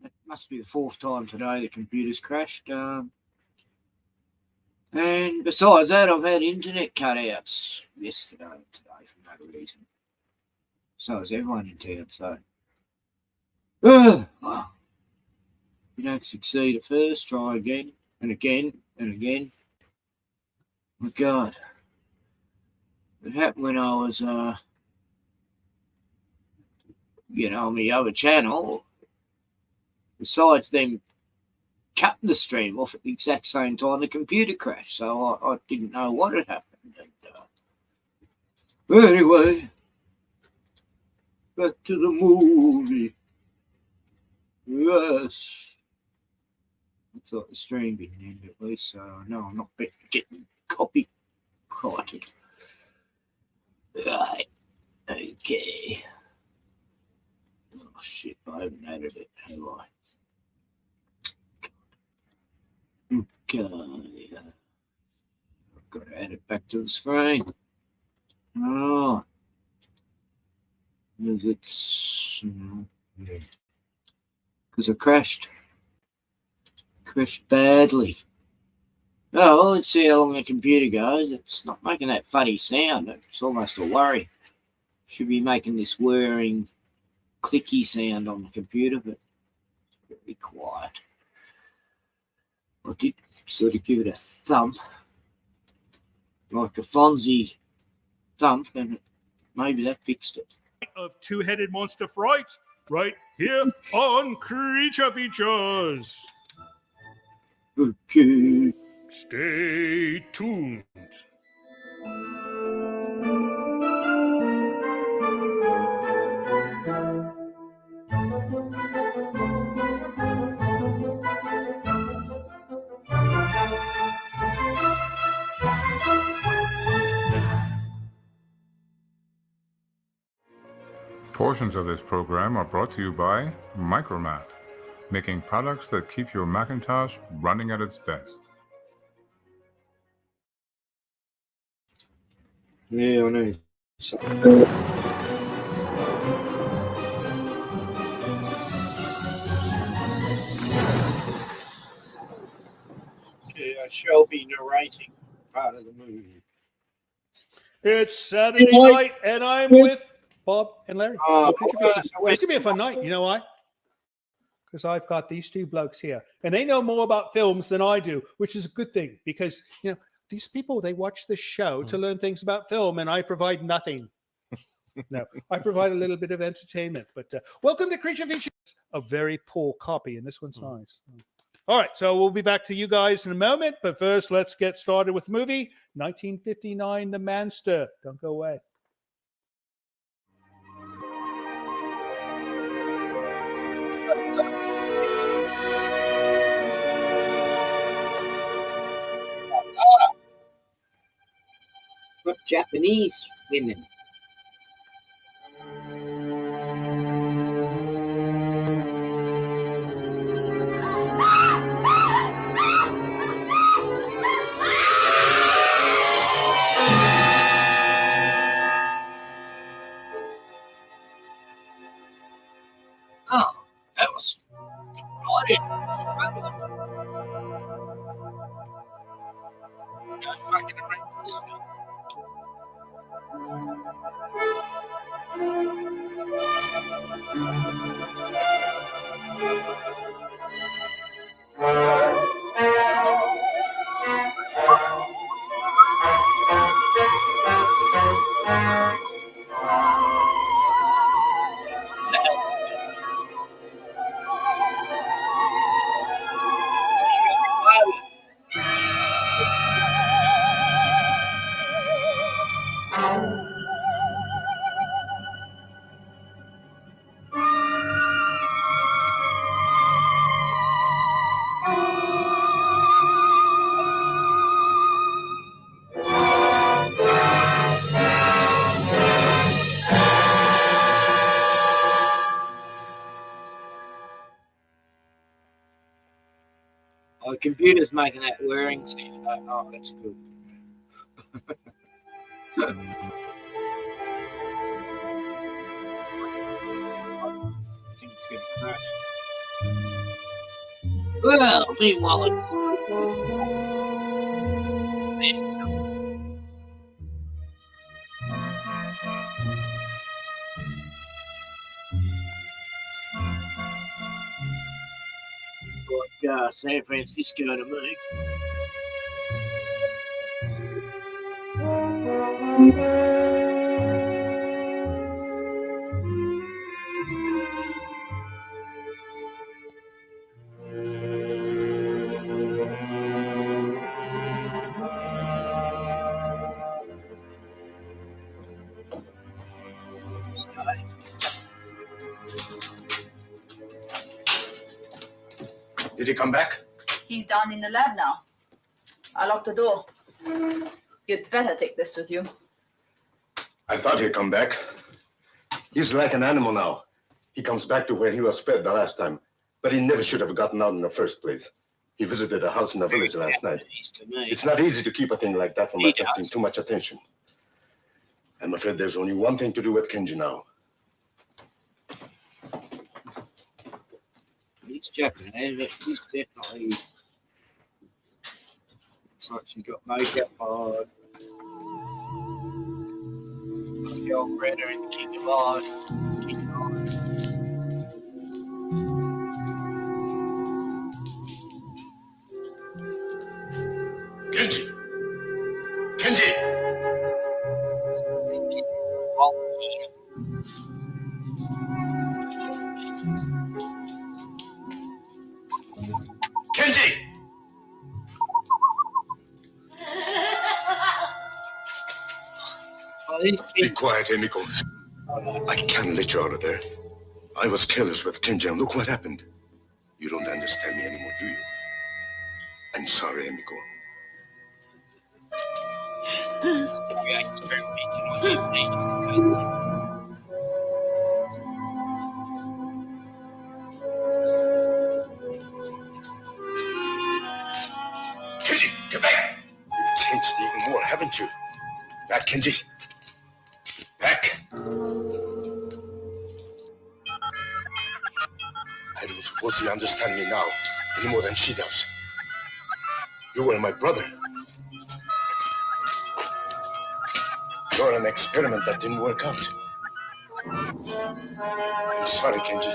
A: That must be the fourth time today the computer's crashed. And besides that, I've had internet cutouts yesterday and today for no reason. So is everyone in town, so. Well, you don't succeed at first, try again and again and again. My God. It happened when I was, on the other channel. Besides them cutting the stream off at the exact same time the computer crashed, so I didn't know what had happened. And, anyway, back to the movie. Yes. Looks like the stream didn't end at least, so no, I'm not getting copyrighted. Right. Okay. Oh shit, I haven't added it, have I? Okay. I've got to add it back to the screen. Oh. Because I crashed. Crashed badly. Oh, well, let's see how long the computer goes. It's not making that funny sound. It's almost a worry. Should be making this whirring, clicky sound on the computer, but it's very quiet. I did sort of give it a thump, like a Fonzie thump, and maybe that fixed it.
D: Of two-headed monster fright right here on Creature Features.
A: Okay.
D: Stay tuned.
E: Portions of this program are brought to you by Micromat, making products that keep your Macintosh running at its best.
A: Yeah, I know. Okay, I shall be narrating part of the movie.
D: It's Saturday night, and I'm with Bob and Larry. Creature Features. It's going to be a fun night. You know why? Because I've got these two blokes here, and they know more about films than I do, which is a good thing because, these people, they watch this show to learn things about film, and I provide nothing. No, I provide a little bit of entertainment. But welcome to Creature Features. A very poor copy, and this one's nice. All right, so we'll be back to you guys in a moment. But first, let's get started with the movie 1959, The Manster. Don't go away.
A: Got Japanese women. Oh, that was. I didn't. I can remember this film. Oh, the computer's making that whirring sound. Oh, that's cool. It's going to crash. Well, meanwhile, San Francisco to me.
F: Did he come back?
G: He's down in the lab now. I locked the door. You'd better take this with you.
F: I thought he'd come back. He's like an animal now. He comes back to where he was fed the last time, but he never should have gotten out in the first place. He visited a house in the village last night. It's not easy to keep a thing like that from attracting too much attention. I'm afraid there's only one thing to do with Kenji now.
A: He's Japanese, but he's definitely. Looks like she got makeup on. The old redder in the King of Oz. King of Oz.
F: Kenji! Kenji! Kenji! Be quiet, Emiko. I can't let you out of there. I was careless with Kenji, and look what happened. You don't understand me anymore, do you? I'm sorry, Emiko. Kenji, get back! You've changed even more, haven't you? Back, Kenji. Back. I don't suppose you understand me now any more than she does. You were my brother. You're an experiment that didn't work out. I'm sorry, Kenji.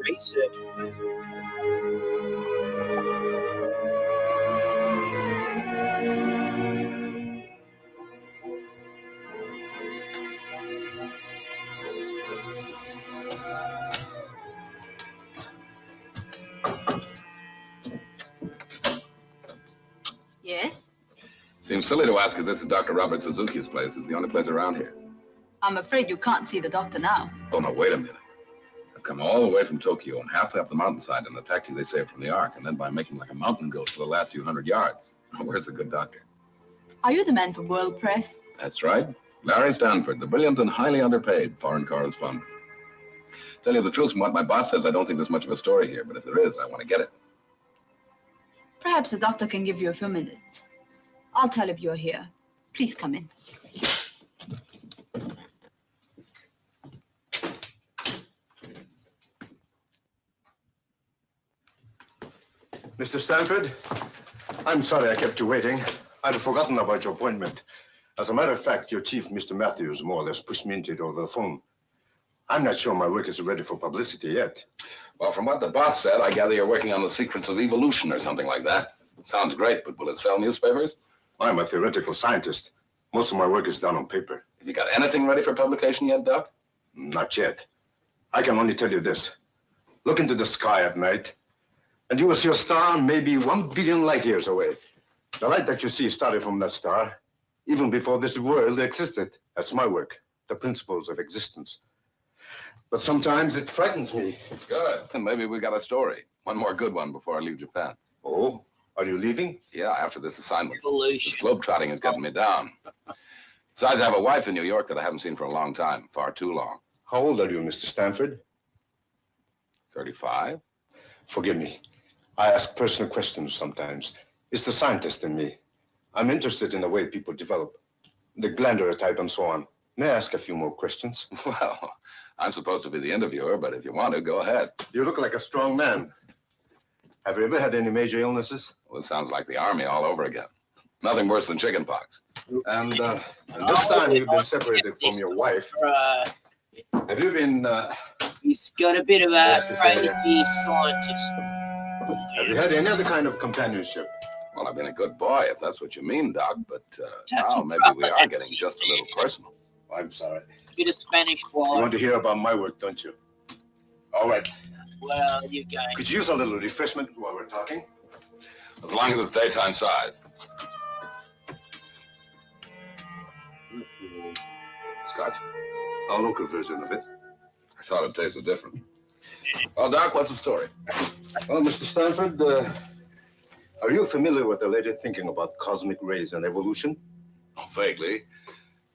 A: Research.
G: Yes?
H: Seems silly to ask if this is Dr. Robert Suzuki's place. It's the only place around here.
G: I'm afraid you can't see the doctor now.
H: Oh, no, wait a minute. I've come all the way from Tokyo and halfway up the mountainside in a taxi they saved from the Ark, and then by making like a mountain goat for the last few hundred yards. Where's the good doctor?
G: Are you the man from World Press?
H: That's right. Larry Stanford, the brilliant and highly underpaid foreign correspondent. Tell you the truth, from what my boss says, I don't think there's much of a story here, but if there is, I want to get it.
G: Perhaps the doctor can give you a few minutes. I'll tell if you're here. Please come in.
F: Mr. Stanford, I'm sorry I kept you waiting. I'd forgotten about your appointment. As a matter of fact, your chief, Mr. Matthews, more or less pushed me into it over the phone. I'm not sure my work is ready for publicity yet.
H: Well, from what the boss said, I gather you're working on the secrets of evolution or something like that. Sounds great, but will it sell newspapers?
F: I'm a theoretical scientist. Most of my work is done on paper.
H: Have you got anything ready for publication yet, Doc?
F: Not yet. I can only tell you this. Look into the sky at night, and you will see a star maybe 1 billion light years away. The light that you see started from that star, even before this world existed. That's my work, the principles of existence. But sometimes it frightens me.
H: Good. Then maybe we got a story. One more good one before I leave Japan.
F: Oh, are you leaving?
H: Yeah, after this assignment. This
A: Evolution.
H: globetrotting is getting me down. Besides, I have a wife in New York that I haven't seen for a long time. Far too long.
F: How old are you, Mr. Stanford?
H: 35?
F: Forgive me. I ask personal questions sometimes. It's the scientist in me. I'm interested in the way people develop, the glandular type and so on. May I ask a few more questions?
H: Well, I'm supposed to be the interviewer, but if you want to, go ahead.
F: You look like a strong man. Have you ever had any major illnesses?
H: Well, it sounds like the Army all over again. Nothing worse than chickenpox.
F: And this time you've been separated from your wife. Have you been,
A: He's got a bit of a
F: Yes, it's a-
A: crazy scientist.
F: have you had any other kind of companionship?
H: Well, I've been a good boy, if that's what you mean, Doc, but now
A: Captain
H: maybe we
A: Trumpet,
H: are getting just a little personal.
F: I'm sorry.
A: Bit of Spanish
F: You
A: fly.
F: want to hear about my work, don't you? All right.
A: Well, you going.
F: Could you use a little refreshment while we're talking?
H: As long as it's daytime size. Scotch?
F: A local version of it.
H: I thought it tasted different. Well, Doc, what's the story?
F: Well, Mr. Stanford, are you familiar with the latest thinking about cosmic rays and evolution?
H: Oh, vaguely.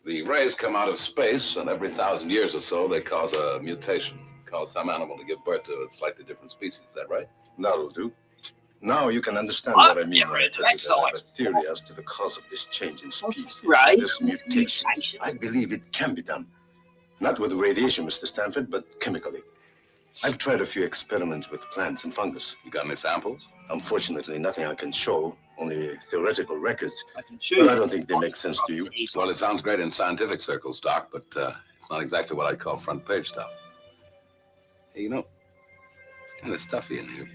H: The rays come out of space, and every 1,000 years or so, they cause a mutation, cause some animal to give birth to a slightly different species. Is that right?
F: That'll do. Now you can understand
A: I've
F: what I mean
A: never
F: when I
A: heard
F: tell
A: that
F: you that I have a
A: science
F: theory as to the cause of this change in species,
A: Rays,
F: this mutation.
A: mutations.
F: I believe it can be done. Not with radiation, Mr. Stanford, but chemically. I've tried a few experiments with plants and fungus.
H: You got any samples?
F: Unfortunately, nothing I can show, only theoretical records.
A: I can shoot.
F: But I don't think they make sense to you.
H: Well, it sounds great in scientific circles, Doc, but it's not exactly what I'd call front page stuff. Hey, you know, kind of stuffy in here.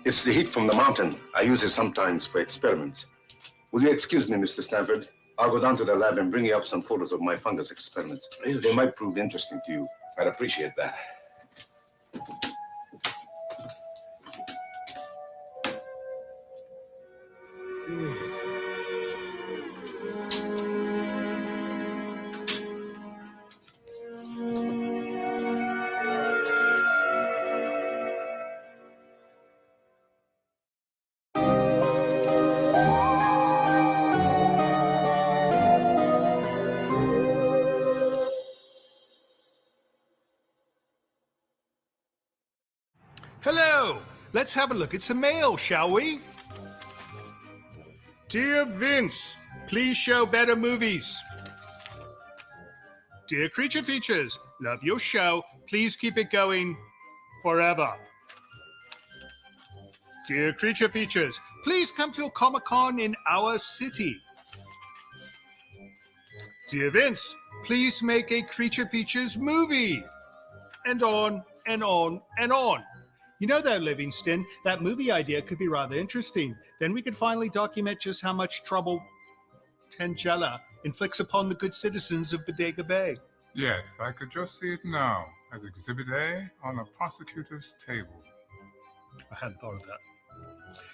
F: It's the heat from the mountain. I use it sometimes for experiments. Will you excuse me, Mr. Stanford? I'll go down to the lab and bring you up some photos of my fungus experiments. They might prove interesting to you.
H: I'd appreciate that.
D: Hello, let's have a look at some mail, shall we? Dear Vince, please show better movies. Dear Creature Features, love your show. Please keep it going forever. Dear Creature Features, please come to a Comic-Con in our city. Dear Vince, please make a Creature Features movie. And on and on and on. You know, though, Livingston, that movie idea could be rather interesting. Then we could finally document just how much trouble Tangella inflicts upon the good citizens of Bodega Bay.
E: Yes, I could just see it now as Exhibit A on a prosecutor's table.
D: I hadn't thought of that.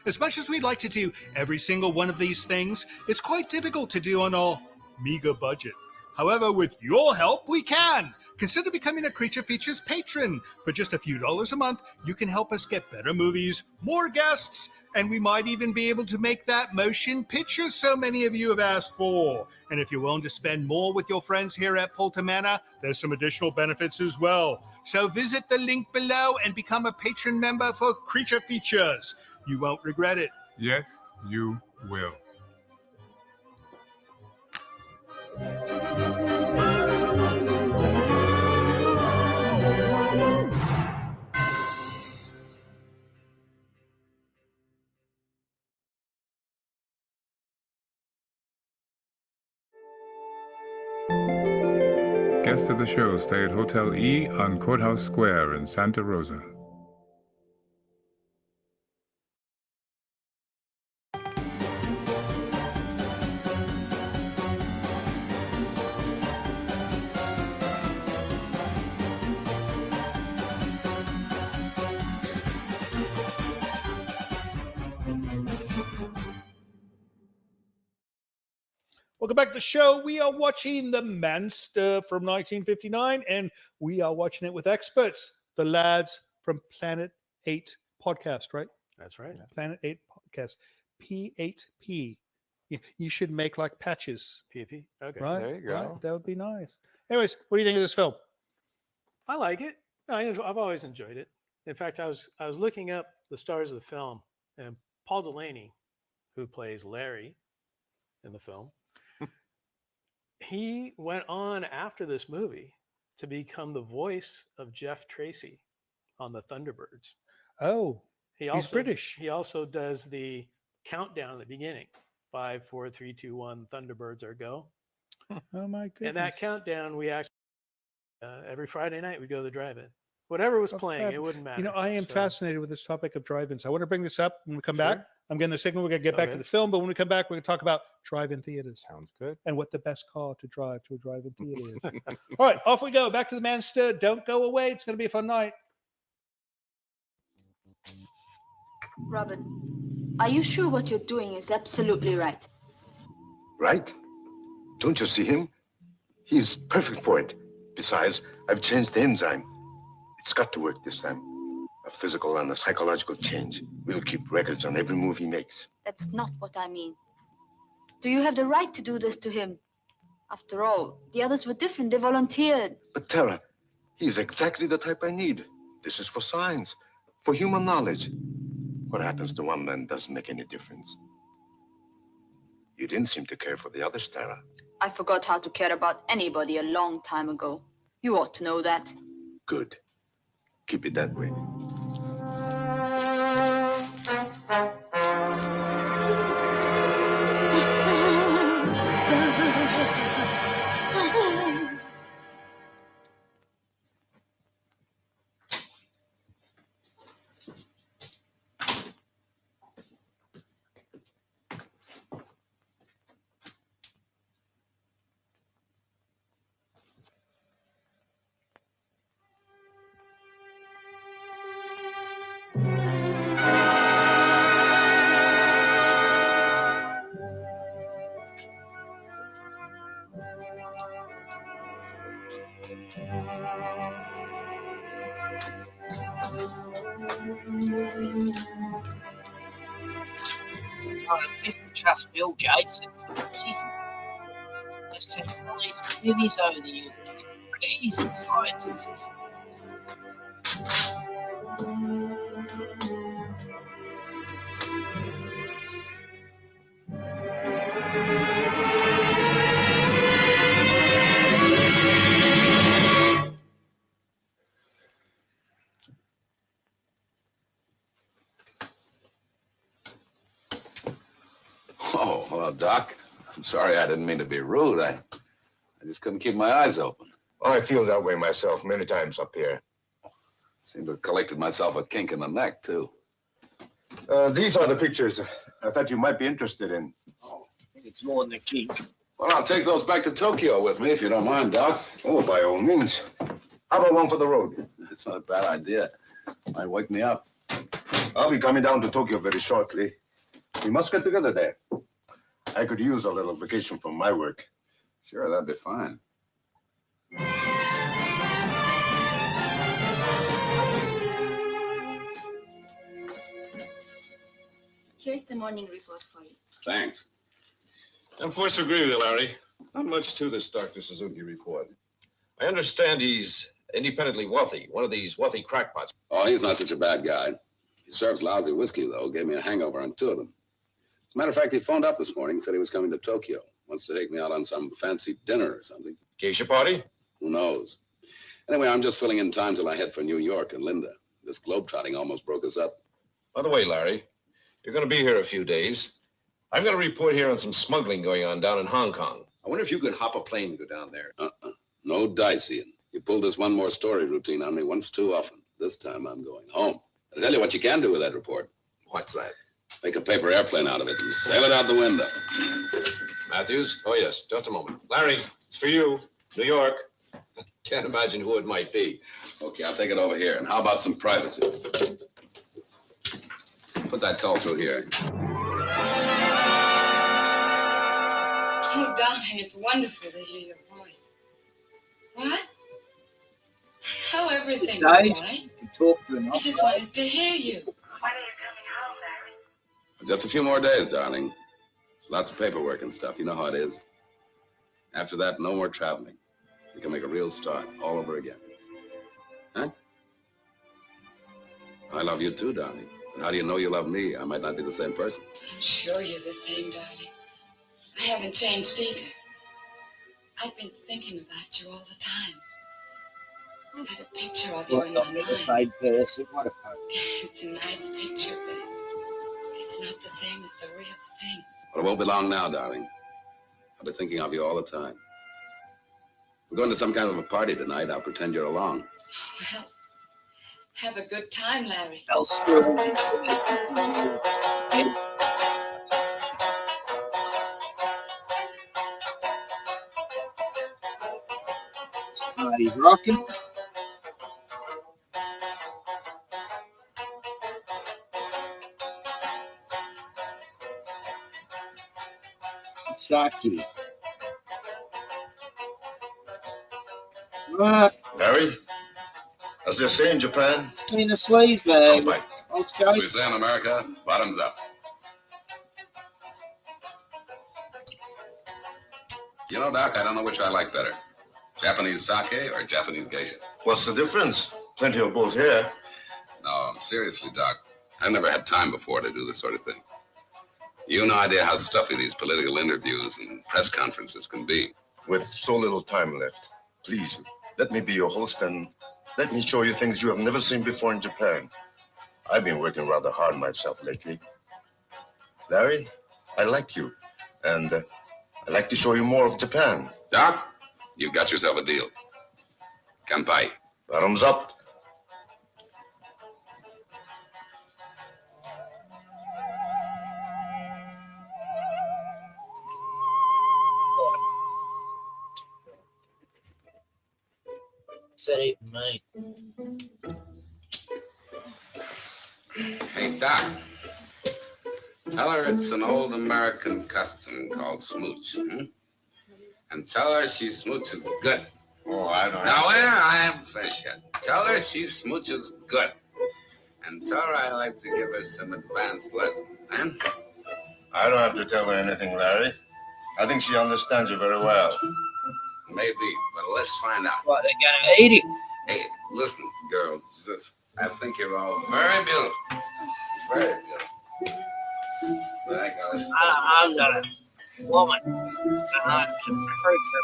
D: As much as we'd like to do every single one of these things, it's quite difficult to do on our meager budget. However, with your help, we can. Consider becoming a Creature Features patron. For just a few dollars a month, you can help us get better movies, more guests, and we might even be able to make that motion picture so many of you have asked for. And if you're willing to spend more with your friends here at Polter Manor, there's some additional benefits as well. So visit the link below and become a patron member for Creature Features. You won't regret it.
E: Yes, you will. Guests of the show stay at Hotel E on Courthouse Square in Santa Rosa.
D: Welcome back to the show. We are watching The Monster from 1959, and we are watching it with experts, the lads from Planet 8 podcast, right?
I: That's right.
D: Planet 8 podcast, P8P. You should make like patches,
I: PP. Okay.
D: right?
I: There you go.
D: Right? That would be nice. Anyways, what do you think of this film?
I: I like it. I've always enjoyed it. In fact, I was looking up the stars of the film, and Paul Delaney, who plays Larry in the film, he went on after this movie to become the voice of Jeff Tracy on the Thunderbirds.
D: Oh,
I: He's
D: British.
I: He also does the countdown at the beginning. 5, 4, 3, 2, 1. Thunderbirds are go.
D: Oh my goodness!
I: And that countdown, we actually every Friday night we go to the drive-in. Whatever was playing, it wouldn't matter.
D: You know, I am fascinated with this topic of drive-ins. I want to bring this up when we come
I: Sure.
D: back. I'm getting the signal. We're going to get back to the film, but when we come back, we're going to talk about drive-in theaters.
J: Sounds good.
D: And what the best car to drive to a drive-in theater is. All right, off we go. Back to the Monster. Don't go away. It's going to be a fun night.
G: Robert, are you sure what you're doing is absolutely right?
F: Right? Don't you see him? He's perfect for it. Besides, I've changed the enzyme. It's got to work this time. A physical and a psychological change. We'll keep records on every move he makes.
G: That's not what I mean. Do you have the right to do this to him? After all, the others were different. They volunteered.
F: But Tara, he's exactly the type I need. This is for science, for human knowledge. What happens to one man doesn't make any difference. You didn't seem to care for the others, Tara.
G: I forgot how to care about anybody a long time ago. You ought to know that.
F: Good. Keep it that way.
A: People trust Bill Gates. They've seen all these movies over the years. These amazing scientists.
H: Oh, hello, Doc. I'm sorry, I didn't mean to be rude. I just couldn't keep my eyes open.
F: Oh, I feel that way myself many times up here.
H: Seem to have collected myself a kink in the neck, too.
F: These are the pictures I thought you might be interested in.
A: Oh, it's more than a kink.
H: Well, I'll take those back to Tokyo with me, if you don't mind, Doc.
F: Oh, by all means. How about one for the road?
H: It's not a bad idea. Might wake me up.
F: I'll be coming down to Tokyo very shortly. We must get together there. I could use a little vacation from my work.
H: Sure, that'd be fine.
G: Here's the morning report for you.
H: Thanks.
K: I'm forced to agree with you, Larry. Not much to this Dr. Suzuki report. I understand he's independently wealthy, one of these wealthy crackpots.
H: Oh, he's not such a bad guy. He serves lousy whiskey, though. Gave me a hangover on 2 of them. As a matter of fact, he phoned up this morning, said he was coming to Tokyo. Wants to take me out on some fancy dinner or something.
K: Geisha party?
H: Who knows? Anyway, I'm just filling in time till I head for New York and Linda. This globetrotting almost broke us up.
K: By the way, Larry, you're going to be here a few days. I've got a report here on some smuggling going on down in Hong Kong.
L: I wonder if you could hop a plane and go down there.
H: No dice, Ian. You pulled this one more story routine on me once too often. This time I'm going home. I'll tell you what you can do with that report.
K: What's that?
H: Make a paper airplane out of it and sail it out the window.
K: Matthews? Oh, yes. Just a moment. Larry, it's for you. New York. Can't imagine who it might be.
H: Okay, I'll take it over here. And how about some privacy? Put that call through here.
J: Oh, darling, it's wonderful to hear your voice. What? How everything
A: Guys,
J: is right?
A: you talk to enough.
J: I just wanted to hear you.
H: Just a few more days, darling. Lots of paperwork and stuff. You know how it is. After that, no more traveling. We can make a real start all over again. Huh? I love you too, darling. But how do you know you love me? I might not be the same person.
J: I'm sure you're the same, darling. I haven't changed either. I've been thinking about you all the time. I've got a picture of you
A: What
J: in
A: the
J: my mind.
A: side person? What a part.
J: It's a nice picture, but it's not the same as the real thing.
H: But it won't be long now, darling. I'll be thinking of you all the time. We're going to some kind of a party tonight. I'll pretend you're along.
J: Well, have a good time, Larry.
A: I'll still. Somebody's rocking. Saki. What?
F: Larry, as they say in Japan,
A: Clean the sleeves, babe.
F: Bye.
H: As
A: Okay.
H: we say in America, bottoms up. You know, Doc, I don't know which I like better. Japanese sake or Japanese geisha?
F: What's the difference? Plenty of both here.
H: No, seriously, Doc. I've never had time before to do this sort of thing. You have no idea how stuffy these political interviews and press conferences can be.
F: With so little time left, please, let me be your host and let me show you things you have never seen before in Japan. I've been working rather hard myself lately. Larry, I like you, and I'd like to show you more of Japan.
H: Doc, you've got yourself a deal. Kanpai.
F: Bottoms up.
A: Said it, mate.
H: Hey, Doc. Tell her it's an old American custom called smooch. And tell her she smooches good.
F: Oh, I don't
H: Now, wait, I haven't finished yet. Tell her she smooches good. And tell her I like to give her some advanced lessons, huh?
F: I don't have to tell her anything, Larry. I think she understands you very well.
H: Maybe, but let's find out.
A: What, they got an 80?
H: Hey, listen, girl. I think you're all very beautiful. Very beautiful. But I gotta say,
A: I'm not a woman. I'm a preacher.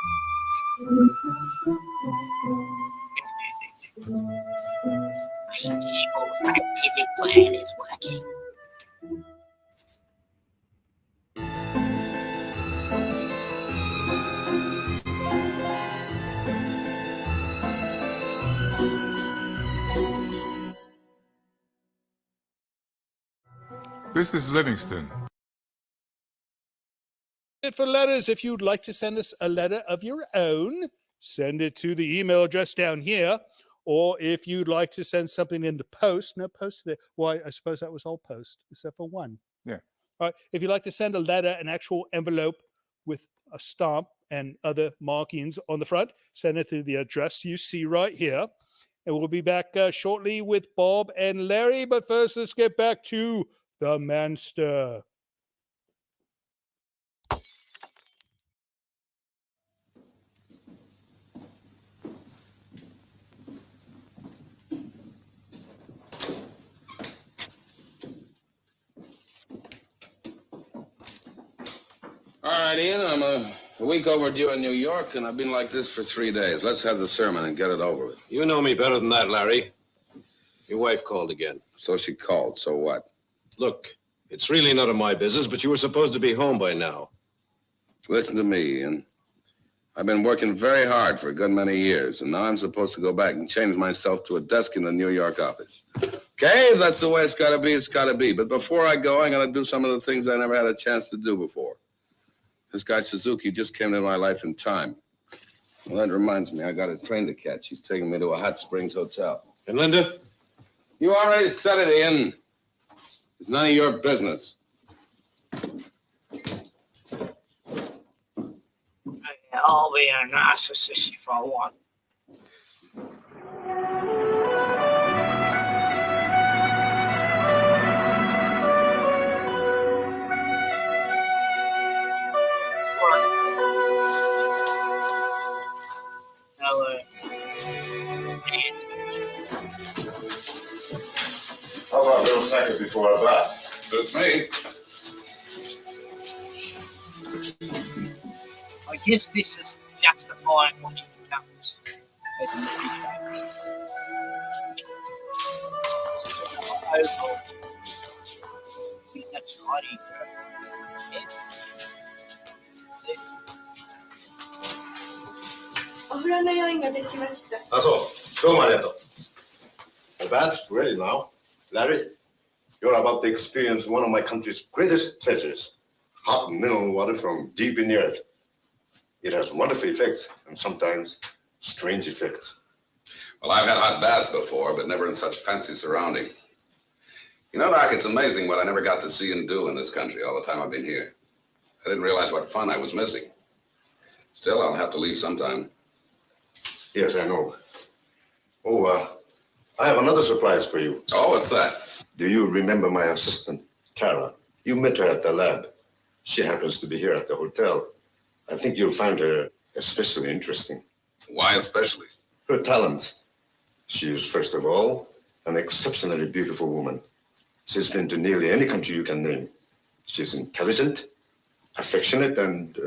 A: My evil scientific plan is working.
E: This is Livingston.
D: For letters, if you'd like to send us a letter of your own, send it to the email address down here. Or if you'd like to send something in the post, no post today. Why, I suppose that was all post, except for one.
E: Yeah.
D: All right. If you'd like to send a letter, an actual envelope with a stamp and other markings on the front, send it to the address you see right here. And we'll be back shortly with Bob and Larry. But first, let's get back to the Manster.
H: all right, Ian, I'm a week overdue in New York, and I've been like this for 3 days. Let's have the sermon and get it over with.
K: You know me better than that, Larry. Your wife called again.
H: So she called, so what?
K: Look, it's really none of my business, but you were supposed to be home by now.
H: Listen to me, Ian. I've been working very hard for a good many years, and now I'm supposed to go back and change myself to a desk in the New York office. Okay, if that's the way it's got to be, it's got to be. But before I go, I'm going to do some of the things I never had a chance to do before. This guy Suzuki just came into my life in time. Well, that reminds me, I got a train to catch. He's taking me to a Hot Springs hotel.
K: And Linda?
H: You already said it, Ian. It's none of your business.
A: I'll be a narcissist if I want.
F: How about a little second before a bath?
H: Suits me.
A: I guess this is justifying what it becomes as an education. Overall, I think that's right. Yeah. That's it.
J: お風呂の用意ができました。
F: あ、そう。どうもありがとう。The bath's ready now. Larry, you're about to experience one of my country's greatest pleasures. Hot mineral water from deep in the earth. It has wonderful effects and sometimes strange effects.
H: Well, I've had hot baths before, but never in such fancy surroundings. You know, Doc, it's amazing what I never got to see and do in this country all the time I've been here. I didn't realize what fun I was missing. Still, I'll have to leave sometime.
F: Yes, I know. Oh, I have another surprise for you.
H: Oh, what's that?
F: Do you remember my assistant, Kara? You met her at the lab. She happens to be here at the hotel. I think you'll find her especially interesting.
H: Why especially?
F: Her talents. She is, first of all, an exceptionally beautiful woman. She's been to nearly any country you can name. She's intelligent, affectionate, and,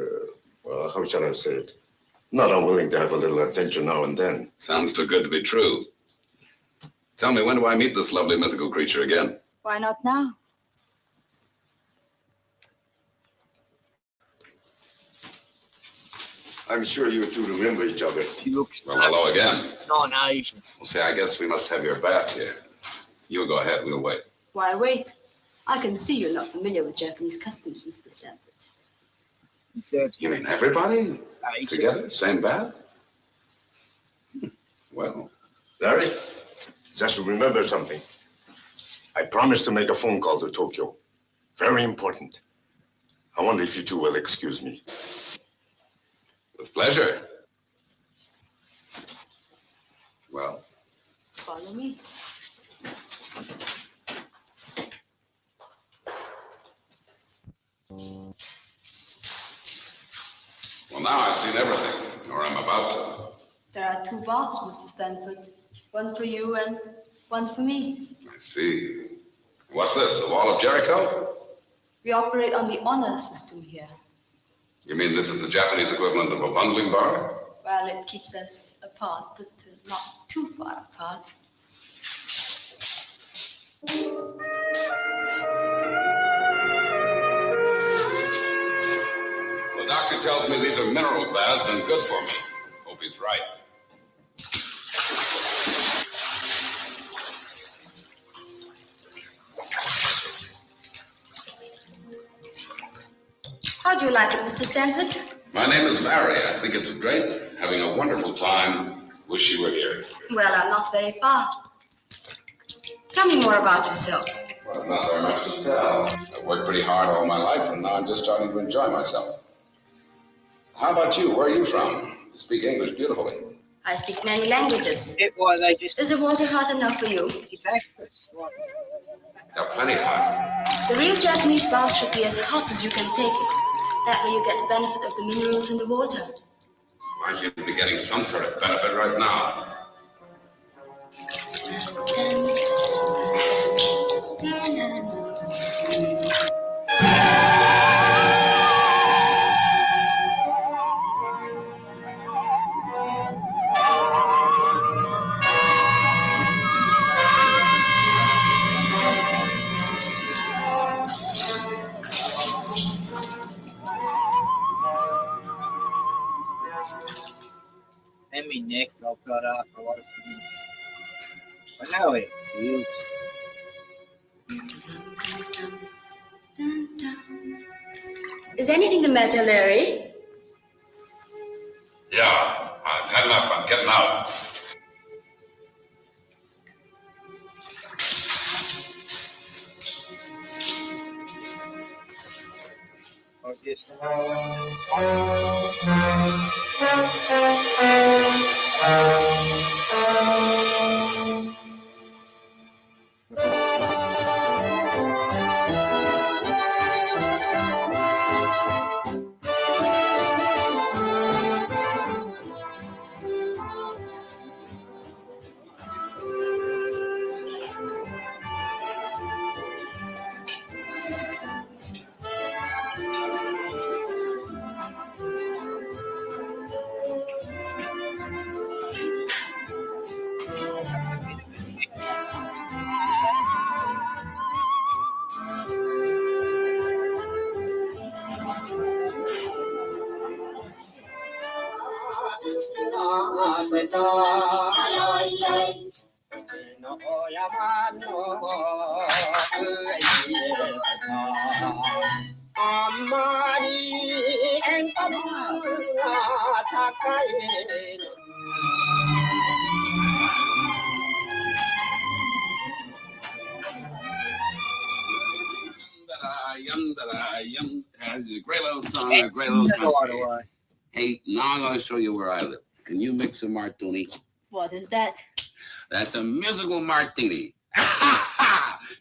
F: well, how shall I say it? Not unwilling to have a little adventure now and then.
H: Sounds too good to be true. Tell me, when do I meet this lovely mythical creature again?
G: Why not now?
F: I'm sure you two remember each other.
A: She looks
H: Well, hello again.
A: non-Asian.
H: Well, see, I guess we must have your bath here. You go ahead, we'll wait.
G: Why wait? I can see you're not familiar with Japanese customs, Mr. Stanford.
A: He said,
H: You mean everybody
A: Asian.
H: together, same bath? Well,
F: Larry, just remember something. I promised to make a phone call to Tokyo. Very important. I wonder if you two will excuse me.
H: with pleasure. Well,
G: Follow me.
H: well, now I've seen everything, or I'm about to.
G: There are two baths, Mr. Stanford. One for you and one for me.
H: I see. What's this, the Wall of Jericho?
G: We operate on the honor system here.
H: You mean this is the Japanese equivalent of a bungling bar?
G: Well, it keeps us apart, but not too far apart.
H: The doctor tells me these are mineral baths and good for me. Hope he's right.
G: How do you like it, Mr. Stanford?
H: My name is Larry. I think it's great. Having a wonderful time. Wish you were here.
G: Well, I'm not very far. Tell me more about yourself.
H: Well, not very much to tell. I've worked pretty hard all my life, and now I'm just starting to enjoy myself. How about you? Where are you from? You speak English beautifully.
G: I speak many languages.
A: Why they just
G: Is the water hot enough for you?
A: it's actress. What?
H: Got plenty hot.
G: The real Japanese bath should be as hot as you can take it. That way you get the benefit of the minerals in the water.
H: I should be getting some sort of benefit right now.
B: for a lot of things. But now it is.
L: Is anything the matter, Larry?
H: Yeah, I've had enough. I'm getting out.
B: Or just.
H: It's a great little song, a great little country. Hey, now I'm going to show you where I live. Can you mix a martini?
G: What is that?
H: That's a musical martini.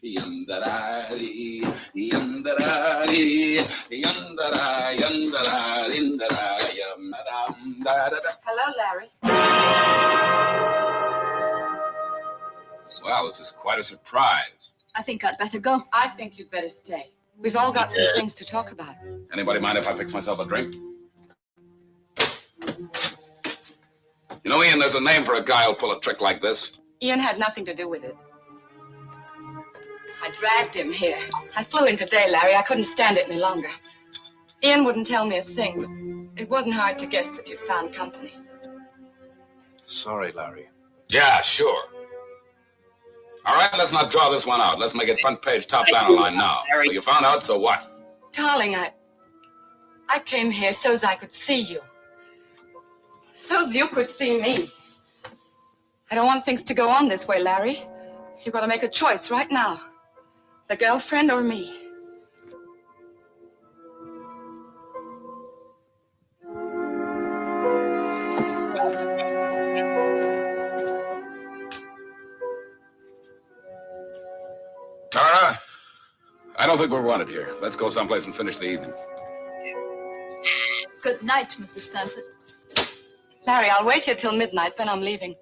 H: Yum-da-da-dee, yum-da-da-dee, yum-da-da, yum-da-da, din-da-da, yum-da-dum-da-da-da.
L: Hello, Larry.
H: Well, this is quite a surprise.
G: I think I'd better go.
L: I think you'd better stay. We've all got some things to talk about.
H: Anybody mind if I fix myself a drink? You know, Ian, there's a name for a guy who'll pull a trick like this.
L: Ian had nothing to do with it. I dragged him here. I flew in today, Larry. I couldn't stand it any longer. Ian wouldn't tell me a thing, but it wasn't hard to guess that you'd found company.
K: Sorry, Larry.
H: Yeah, sure. All right, let's not draw this one out. Let's make it front page, top banner line now. So you found out, so what?
L: Darling, I came here so's I could see you. So's you could see me. I don't want things to go on this way, Larry. You've got to make a choice right now. The girlfriend or me.
H: Tara, I don't think we're wanted here. Let's go someplace and finish the evening.
G: Good night, Mrs. Stanford.
L: Larry, I'll wait here till midnight, then I'm leaving.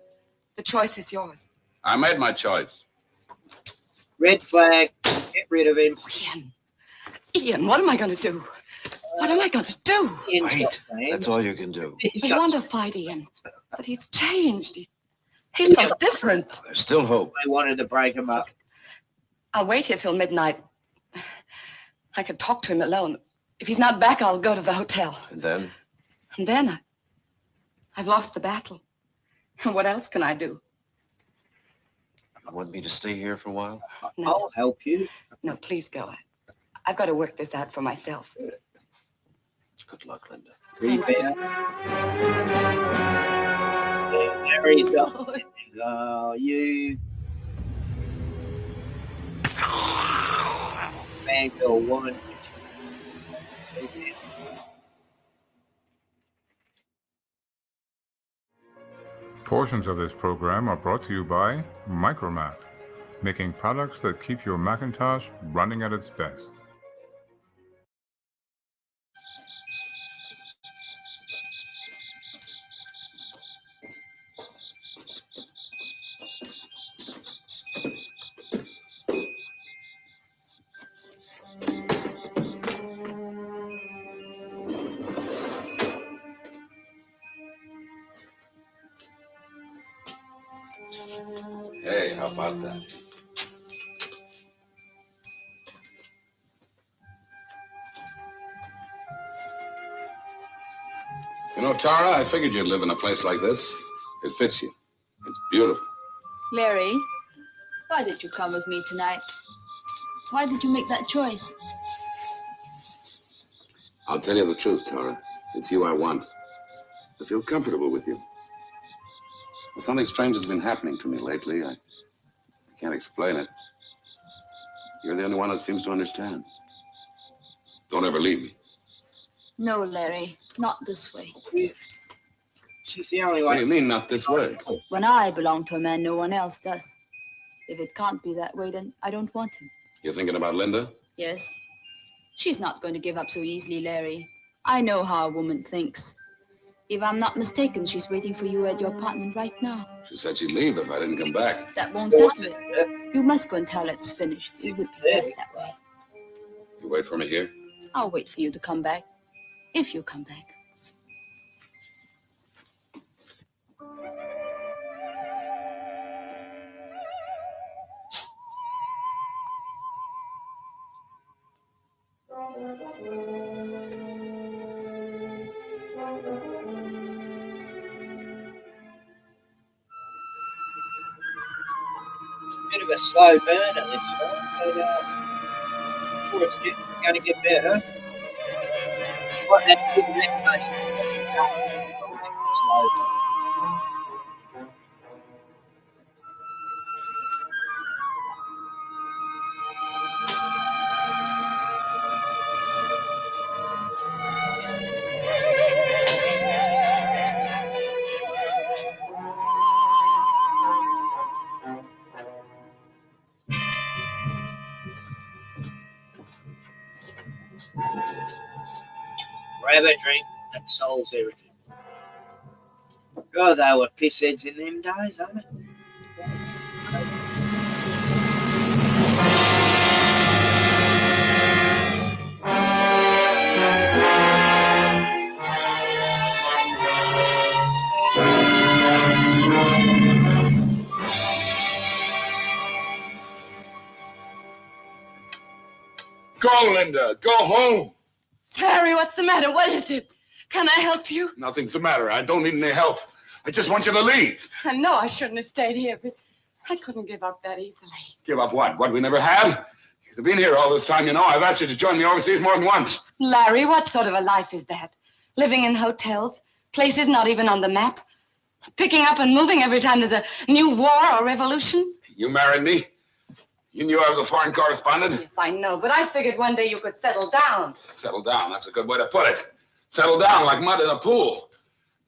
L: The choice is yours.
H: I made my choice.
B: Red flag. Get rid of him.
L: Ian, what am I going to do? What am I going to do?
K: Fight. That's all you can do.
L: I want to fight Ian, but he's changed. He's so different.
K: There's still hope.
B: I wanted to break him up.
L: I'll wait here till midnight. I could talk to him alone. If he's not back, I'll go to the hotel.
K: And then?
L: And then I've lost the battle. What else can I do?
K: You want me to stay here for a while?
L: No.
B: I'll help you.
L: No, please go. I've got to work this out for myself.
K: Good luck, Linda.
B: Prepare. There he's gone. Oh, you. Man, girl, woman.
E: Portions of this program are brought to you by Micromat, making products that keep your Macintosh running at its best.
H: Hey, how about that? You know, Tara, I figured you'd live in a place like this. It fits you. Beautiful.
G: Larry, why did you come with me tonight? Why did you make that choice?
H: I'll tell you the truth, Tara. It's you I want. I feel comfortable with you. Well, something strange has been happening to me lately. I can't explain it. You're the only one that seems to understand. Don't ever leave me.
G: No, Larry, not this way.
A: She's the only one.
H: What do you mean, not this way?
G: When I belong to a man, no one else does. If it can't be that way, then I don't want him.
H: You're thinking about Linda?
G: Yes. She's not going to give up so easily, Larry. I know how a woman thinks. If I'm not mistaken, she's waiting for you at your apartment right now.
H: She said she'd leave if I didn't come back.
G: That won't settle it. You must go and tell her it's finished. It would be best that way.
H: You wait for me here?
G: I'll wait for you to come back. If you come back.
A: It's a bit of a slow burn at this one, but I'm sure it's going to get better. What that cigarette money? Slow burn. Grab a drink, that solves everything. God, they were pissheads in them days, eh?
H: Go, Linda. Go home.
L: Harry, what's the matter? What is it? Can I help you?
H: Nothing's the matter. I don't need any help. I just want you to leave.
L: I know I shouldn't have stayed here, but I couldn't give up that easily.
H: Give up what? What we never had? You've been here all this time, you know. I've asked you to join me overseas more than once.
L: Larry, what sort of a life is that? Living in hotels, places not even on the map, picking up and moving every time there's a new war or revolution?
H: You married me. You knew I was a foreign correspondent.
L: Yes, I know, but I figured one day you could settle down.
H: Settle down. That's a good way to put it. Settle down like mud in a pool.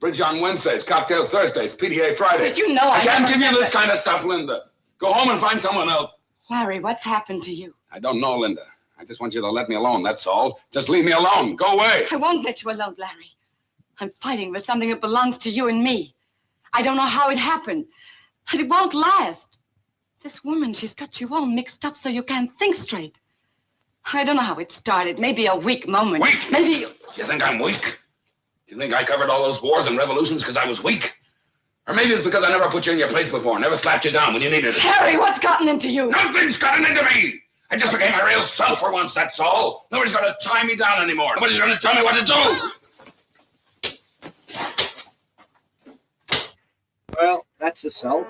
H: Bridge on Wednesdays, cocktail Thursdays, PTA Fridays.
L: But you know
H: I can't
L: never
H: give you
L: remember.
H: this kind of stuff, Linda. Go home and find someone else.
L: Larry, what's happened to you?
H: I don't know, Linda. I just want you to let me alone, that's all. Just leave me alone. Go away.
L: I won't let you alone, Larry. I'm fighting for something that belongs to you and me. I don't know how it happened, but it won't last. This woman, she's got you all mixed up so you can't think straight. I don't know how it started. Maybe a weak moment.
H: Weak?
L: Maybe you...
H: You think I'm weak? You think I covered all those wars and revolutions because I was weak? Or maybe it's because I never put you in your place before, never slapped you down when you needed it.
L: Harry, what's gotten into you?
H: Nothing's gotten into me! I just became my real self for once, that's all. Nobody's gonna tie me down anymore. Nobody's gonna tell me what to do.
A: Well, that's assault.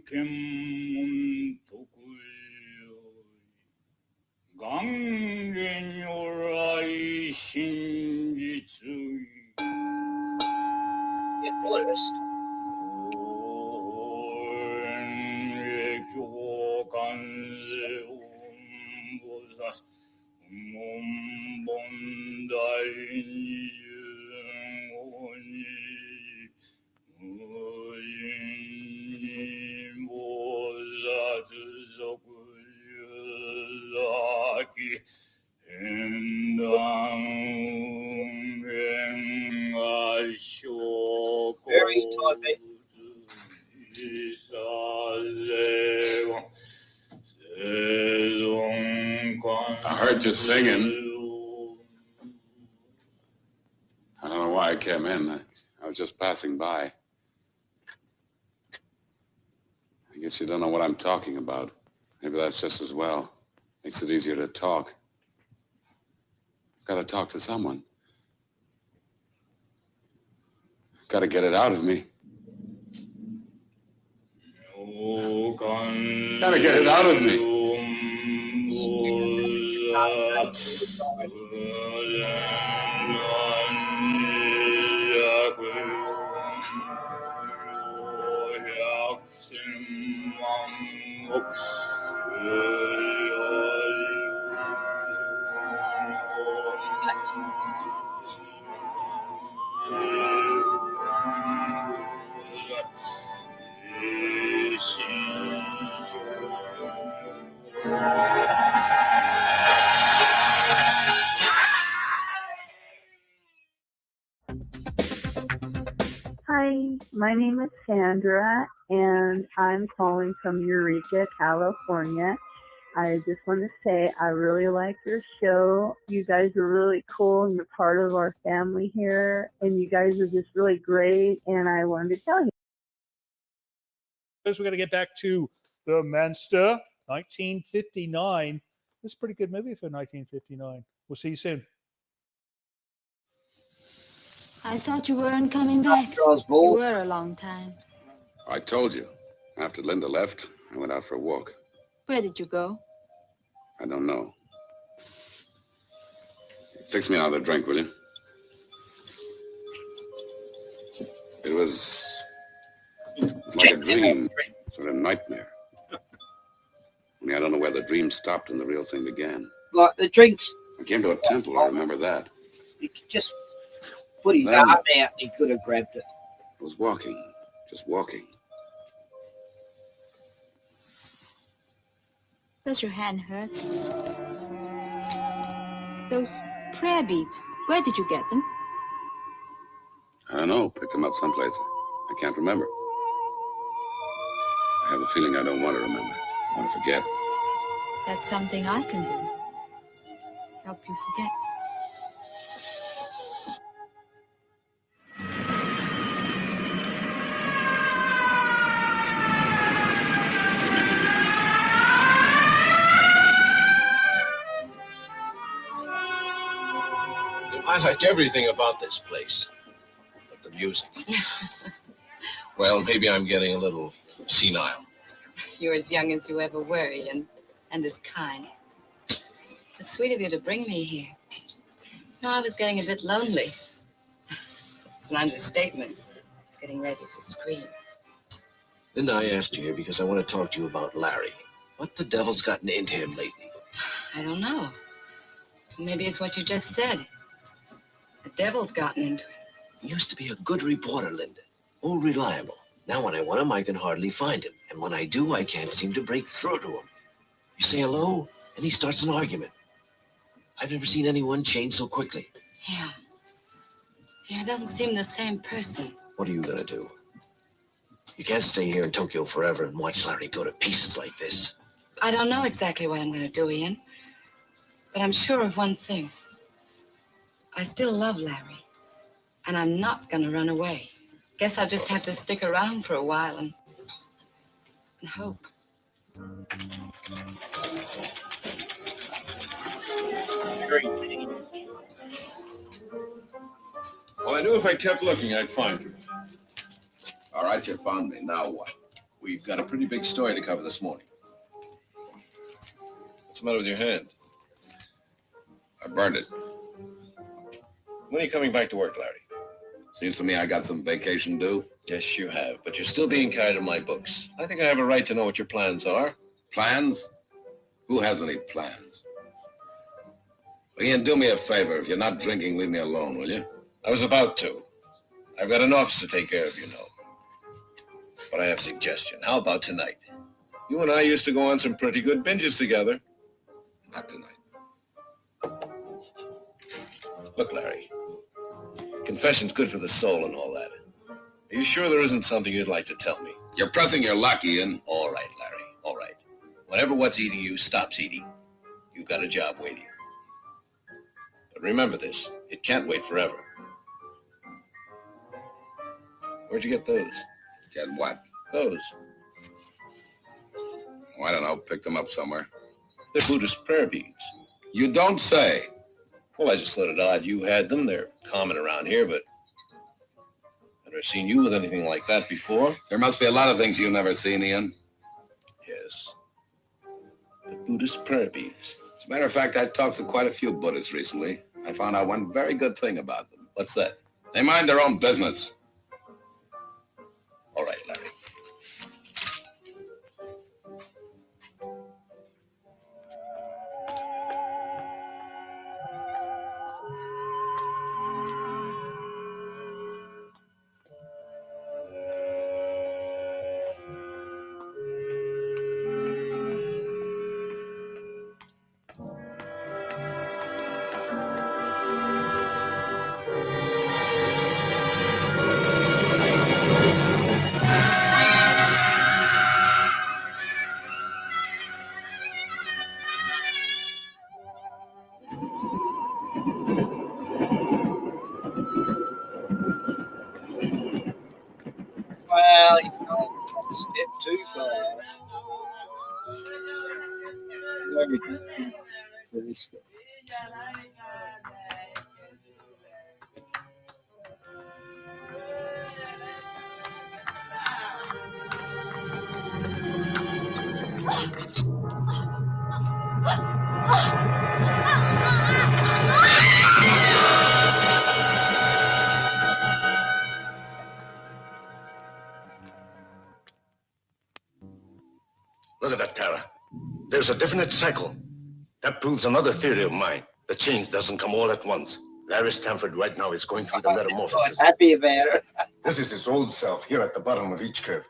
M: 견문 강gen요라이 신지주의 교간세음보사 몸본다인이영원히 의인보사주석을라기 행당행하쇼고
H: I heard you singing. I don't know why I came in. I was just passing by. I guess you don't know what I'm talking about. Maybe that's just as well. Makes it easier to talk. I've got to talk to someone. I've got to get it out of me. Got to get it out of me.
N: Hi, my name is Sandra, and I'm calling from Eureka, California. I just want to say I really like your show. You guys are really cool, and you're part of our family here, and you guys are just really great, and I wanted to tell you.
D: We got to get back to The Monster, 1959. This is a pretty good movie for 1959. We'll see you soon.
G: I thought you weren't coming back. You were a long time.
H: I told you. After Linda left, I went out for a walk.
G: Where did you go?
H: I don't know. Fix me another drink, will you? It was like a dream, sort of nightmare. Only I don't know where the dream stopped and the real thing began.
A: Like the drinks.
H: I came to a temple, I remember that.
A: He could just put his arm out and he could have grabbed it.
H: I was walking, just walking.
G: Does your hand hurt? Those prayer beads, where did you get them?
H: I don't know, picked them up someplace. I can't remember. I have a feeling I don't want to remember. I want to forget.
G: That's something I can do. Help you forget.
K: I like everything about this place, but the music. Well, maybe I'm getting a little senile.
L: You're as young as you ever were, Ian, and as kind. It's sweet of you to bring me here. No, I was getting a bit lonely. It's an understatement. I was getting ready to scream.
K: Linda, I asked you here because I want to talk to you about Larry. What the devil's gotten into him lately?
L: I don't know. Maybe it's what you just said. The devil's gotten into him.
K: He used to be a good reporter, Linda. All reliable. Now when I want him, I can hardly find him. And when I do, I can't seem to break through to him. You say hello, and he starts an argument. I've never seen anyone change so quickly.
L: Yeah. Yeah, it doesn't seem the same person.
K: What are you gonna do? You can't stay here in Tokyo forever and watch Larry go to pieces like this.
L: I don't know exactly what I'm going to do, Ian. But I'm sure of one thing. I still love Larry. And I'm not going to run away. Guess I'll just have to stick around for a while and hope.
K: Well, I knew if I kept looking, I'd find you.
H: All right, you found me. Now what? We've got a pretty big story to cover this morning. What's the matter with your hand? I burned it. When are you coming back to work, Larry? Seems to me I got some vacation due. Yes, you have, but you're still being carried in my books. I think I have a right to know what your plans are. Plans? Who has any plans? Ian, do me a favor. If you're not drinking, leave me alone, will you? I was about to. I've got an office to take care of, you know. But I have a suggestion. How about tonight? You and I used to go on some pretty good binges together. Not tonight. Look, Larry. Confession's good for the soul and all that. Are you sure there isn't something you'd like to tell me? You're pressing your luck, Ian. All right, Larry. All right. Whenever what's eating you stops eating, you've got a job waiting. But remember this. It can't wait forever. Where'd you get those? Get what? Those. Oh, I don't know. Picked them up somewhere. They're Buddhist prayer beads. You don't say. Well, I just thought it odd you had them. They're common around here, but I've never seen you with anything like that before. There must be a lot of things you've never seen, Ian. Yes. The Buddhist prayer beads. As a matter of fact, I talked to quite a few Buddhists recently. I found out one very good thing about them. What's that? They mind their own business. All right, Larry.
A: Well, he's not a step too far. Very good for this guy.
F: Look at that, Tara. There's a definite cycle. That proves another theory of mine. The change doesn't come all at once. Larry Stanford right now is going through the metamorphosis.
A: Happy about it.
F: This is his old self here at the bottom of each curve.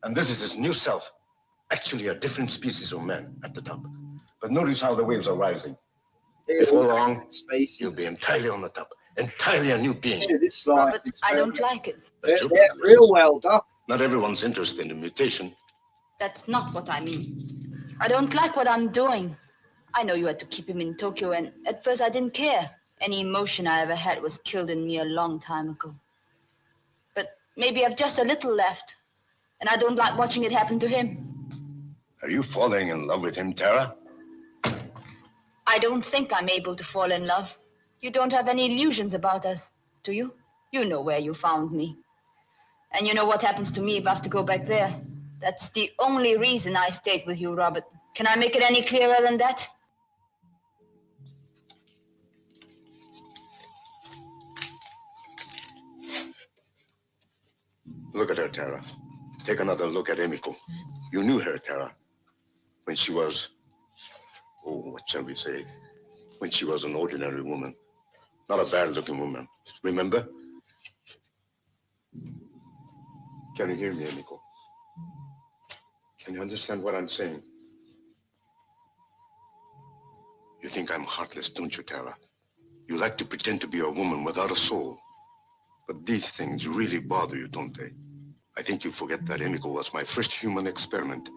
F: And this is his new self. Actually a different species of man at the top. But notice how the waves are rising. Before long, you'll be entirely on the top. Entirely a new being.
G: Robert, I don't like it.
F: That's
A: real well, Doc.
F: Not everyone's interested in mutation.
G: That's not what I mean. I don't like what I'm doing. I know you had to keep him in Tokyo, and at first I didn't care. Any emotion I ever had was killed in me a long time ago. But maybe I've just a little left, and I don't like watching it happen to him.
F: Are you falling in love with him, Tara?
G: I don't think I'm able to fall in love. You don't have any illusions about us, do you? You know where you found me. And you know what happens to me if I have to go back there. That's the only reason I stayed with you, Robert. Can I make it any clearer than that?
F: Look at her, Tara. Take another look at Emiko. You knew her, Tara, when she was, what shall we say? When she was an ordinary woman. Not a bad-looking woman. Remember? Can you hear me, Emiko? Can you understand what I'm saying? You think I'm heartless, don't you, Tara? You like to pretend to be a woman without a soul. But these things really bother you, don't they? I think you forget that Emiko was my first human experiment.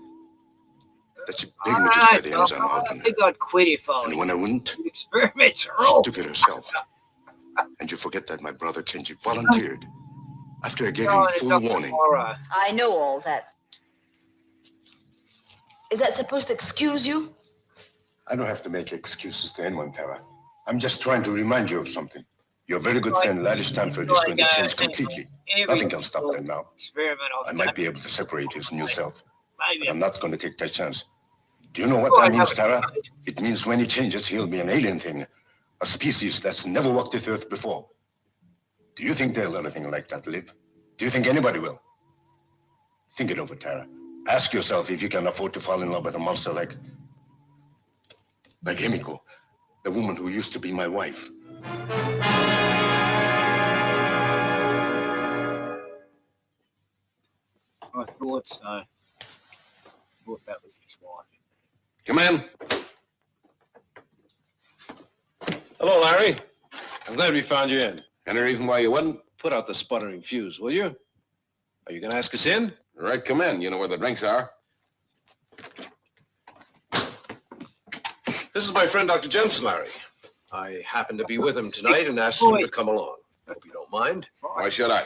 F: That she begged me to try the enzyme out on her.
A: I think I'd quit if I...
F: And when I wouldn't,
A: the experiments are
F: she
A: all...
F: took it herself. And you forget that my brother Kenji volunteered after I gave him full warning.
G: I know all that. Is that supposed to excuse you?
F: I don't have to make excuses to anyone, Tara. I'm just trying to remind you of something. Your very good friend Larry Stanford is going to change completely. Nothing can stop that now. I might be able to separate his new self, but I'm not going to take that chance. Do you know what that means, Tara? It means when he changes, he'll be an alien thing, a species that's never walked this earth before. Do you think there's anything like that live? Do you think anybody will? Think it over, Tara. Ask yourself if you can afford to fall in love with a monster like Himiko, the woman who used to be my wife.
A: I thought so. I thought that was his wife.
H: Come in.
K: Hello, Larry. I'm glad we found you in.
H: Any reason why you wouldn't?
K: Put out the sputtering fuse, will you? Are you going to ask us in?
H: All right, come in. You know where the drinks are.
K: This is my friend, Dr. Jensen, Larry. I happened to be with him tonight and asked him to come along. Hope you don't mind.
H: Why should I?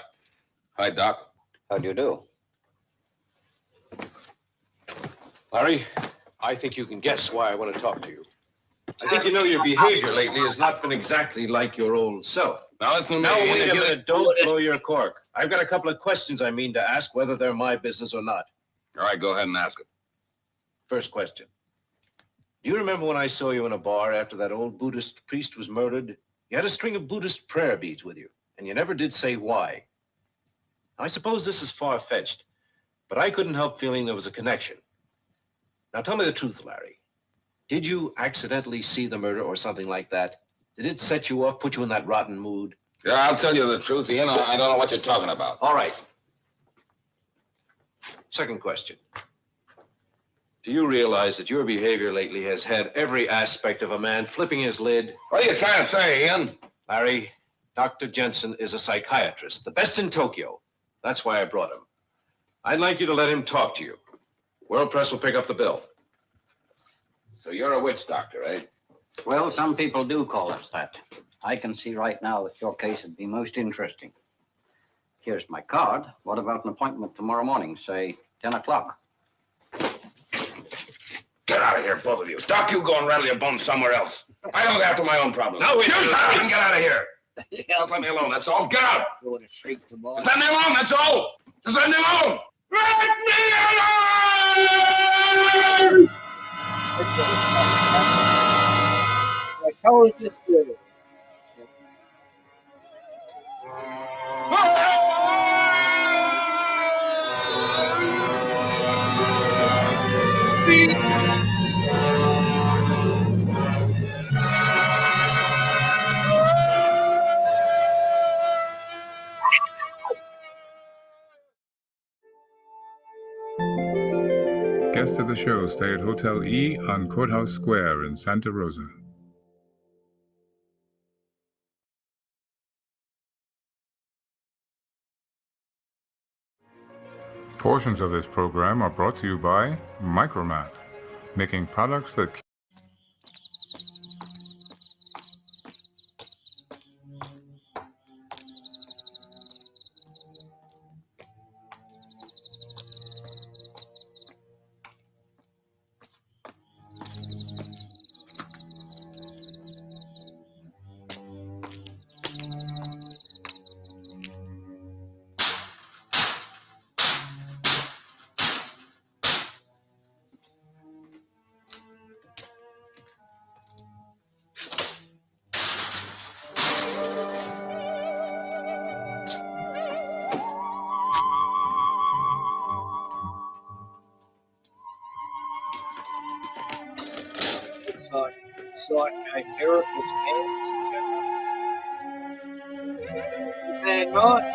H: Hi, Doc.
K: How do you do? Larry, I think you can guess why I want to talk to you. I think you know your behavior lately has not been exactly like your old self.
H: Now listen to me.
K: Now, wait a minute. Don't blow your cork. I've got a couple of questions I mean to ask, whether they're my business or not.
H: All right, go ahead and ask it.
K: First question. Do you remember when I saw you in a bar after that old Buddhist priest was murdered? You had a string of Buddhist prayer beads with you, and you never did say why. I suppose this is far-fetched, but I couldn't help feeling there was a connection. Now, tell me the truth, Larry. Did you accidentally see the murder or something like that? Did it set you off, put you in that rotten mood?
H: Yeah, I'll tell you the truth, Ian. I don't know what you're talking about.
K: All right. Second question. Do you realize that your behavior lately has had every aspect of a man flipping his lid?
H: What are you trying to say, Ian?
K: Larry, Dr. Jensen is a psychiatrist, the best in Tokyo. That's why I brought him. I'd like you to let him talk to you. World Press will pick up the bill.
H: So you're a witch doctor, eh?
O: Well, some people do call us that. I can see right now that your case would be most interesting. Here's my card. What about an appointment tomorrow morning, say 10 o'clock?
H: Get out of here, both of you. Doc, you go and rattle your bones somewhere else. I look after my own problems.
K: No, we
H: you shut up and get out of here.
A: Yeah.
H: Just let me alone, that's all. Get out.
A: You want to shriek tomorrow?
H: Just let me alone, that's all. Just let me alone. Let me alone!
A: I told you to.
E: Guests of the show stay at Hotel E on Courthouse Square in Santa Rosa. Portions of this program are brought to you by Micromat, making products that
A: Looks like psychotherapist hands. Bad night.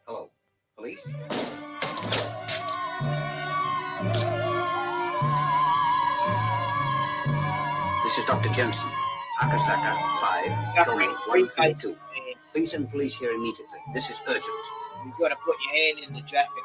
O: Hello, police? This is Dr. Jensen. Akasaka 5, Tony 132. Please send police here immediately. This is urgent.
A: You've got to put your hand in the jacket.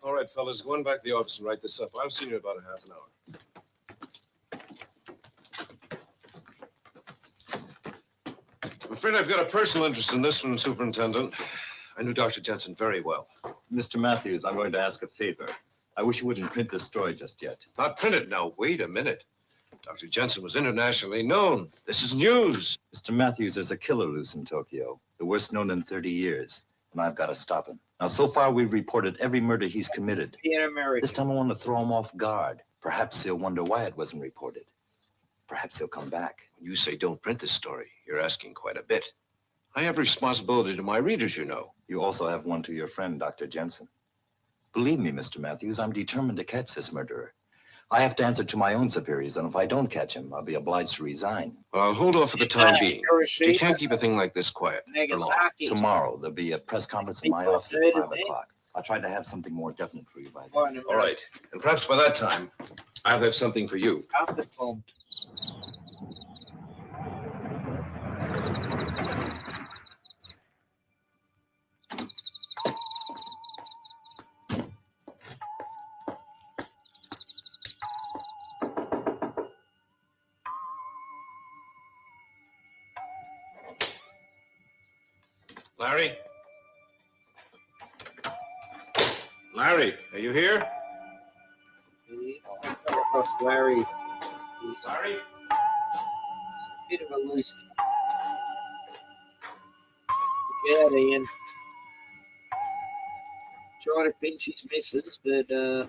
K: All right, fellas, go on back to the office and write this up. I'll see you in about a half an hour. I'm afraid I've got a personal interest in this one, Superintendent. I knew Dr. Jensen very well.
P: Mr. Matthews, I'm going to ask a favor. I wish you wouldn't print this story just yet.
K: Not printed now. Wait a minute. Dr. Jensen was internationally known. This is news.
P: Mr. Matthews, there's a killer loose in Tokyo, the worst known in 30 years, and I've got to stop him. Now, so far, we've reported every murder he's committed. This time I want to throw him off guard. Perhaps he'll wonder why it wasn't reported. Perhaps he'll come back.
K: When you say don't print this story, you're asking quite a bit. I have responsibility to my readers, you know.
P: You also have one to your friend, Dr. Jensen. Believe me, Mr. Matthews, I'm determined to catch this murderer. I have to answer to my own superiors, and if I don't catch him, I'll be obliged to resign.
K: Well, I'll hold off for the time being. But you can't keep a thing like this quiet for long.
P: Tomorrow, there'll be a press conference in my office at 5 o'clock. I'll try to have something more definite for you by then.
K: All right. And perhaps by that time, I'll have something for you. Larry? Larry, are you here?
A: Larry.
K: Larry?
A: Bit of a loose. Get out, Ian. Trying to pinch his misses, but that's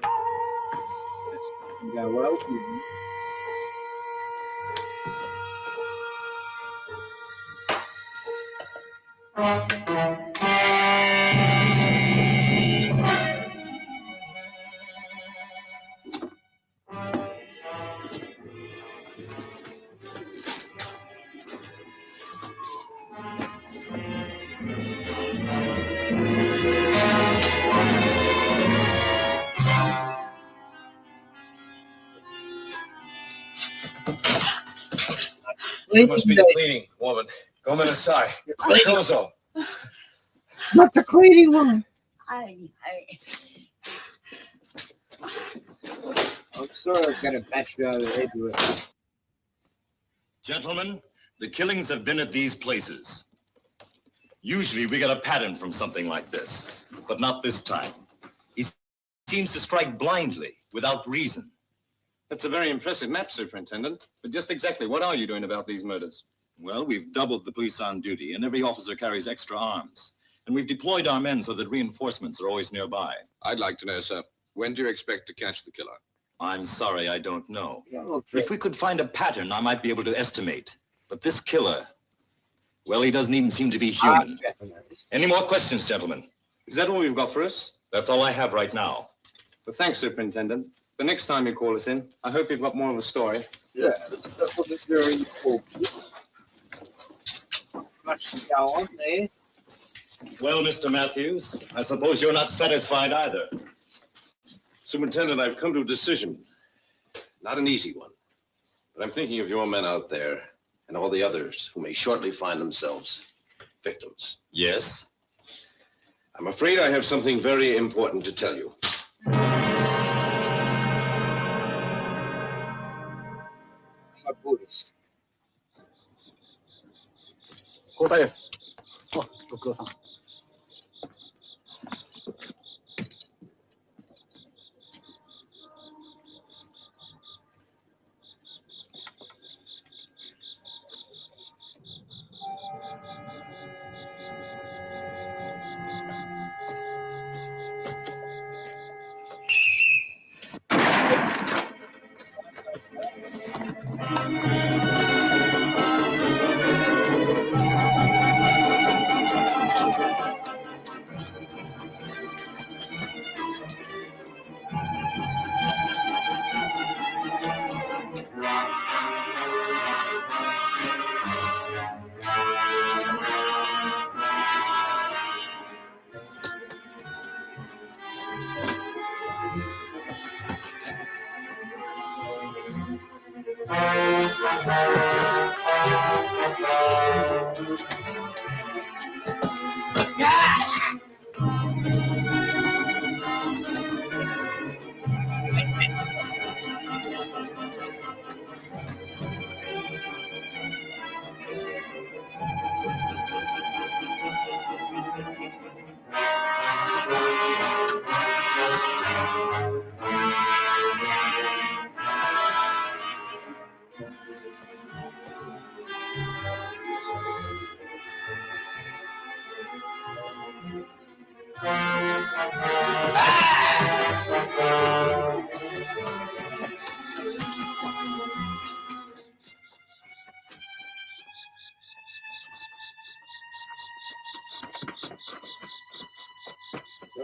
A: go well.
K: You must be the cleaning woman. Come inside. Clothes off.
A: Not the cleaning woman. I'm sorry I've got to bash you over the head with it.
P: Gentlemen, the killings have been at these places. Usually we get a pattern from something like this, but not this time. He seems to strike blindly, without reason.
Q: That's a very impressive map, Superintendent. But just exactly what are you doing about these murders?
P: Well, we've doubled the police on duty, and every officer carries extra arms. And we've deployed our men so that reinforcements are always nearby.
H: I'd like to know, sir, when do you expect to catch the killer?
P: I'm sorry, I don't know. If we could find a pattern, I might be able to estimate. But this killer, well, he doesn't even seem to be human. Any more questions, gentlemen?
Q: Is that all you've got for us?
P: That's all I have right now.
Q: Well, thanks, Superintendent. The next time you call us in, I hope you've got more of a story.
A: Yeah, that was very important. Much to go on there.
P: Well, Mr. Matthews, I suppose you're not satisfied either.
K: Superintendent, I've come to a decision. Not an easy one. But I'm thinking of your men out there and all the others who may shortly find themselves victims.
P: Yes?
K: I'm afraid I have something very important to tell you.
A: I'm a Buddhist.
Q: 交代です。あ、ご苦労さん。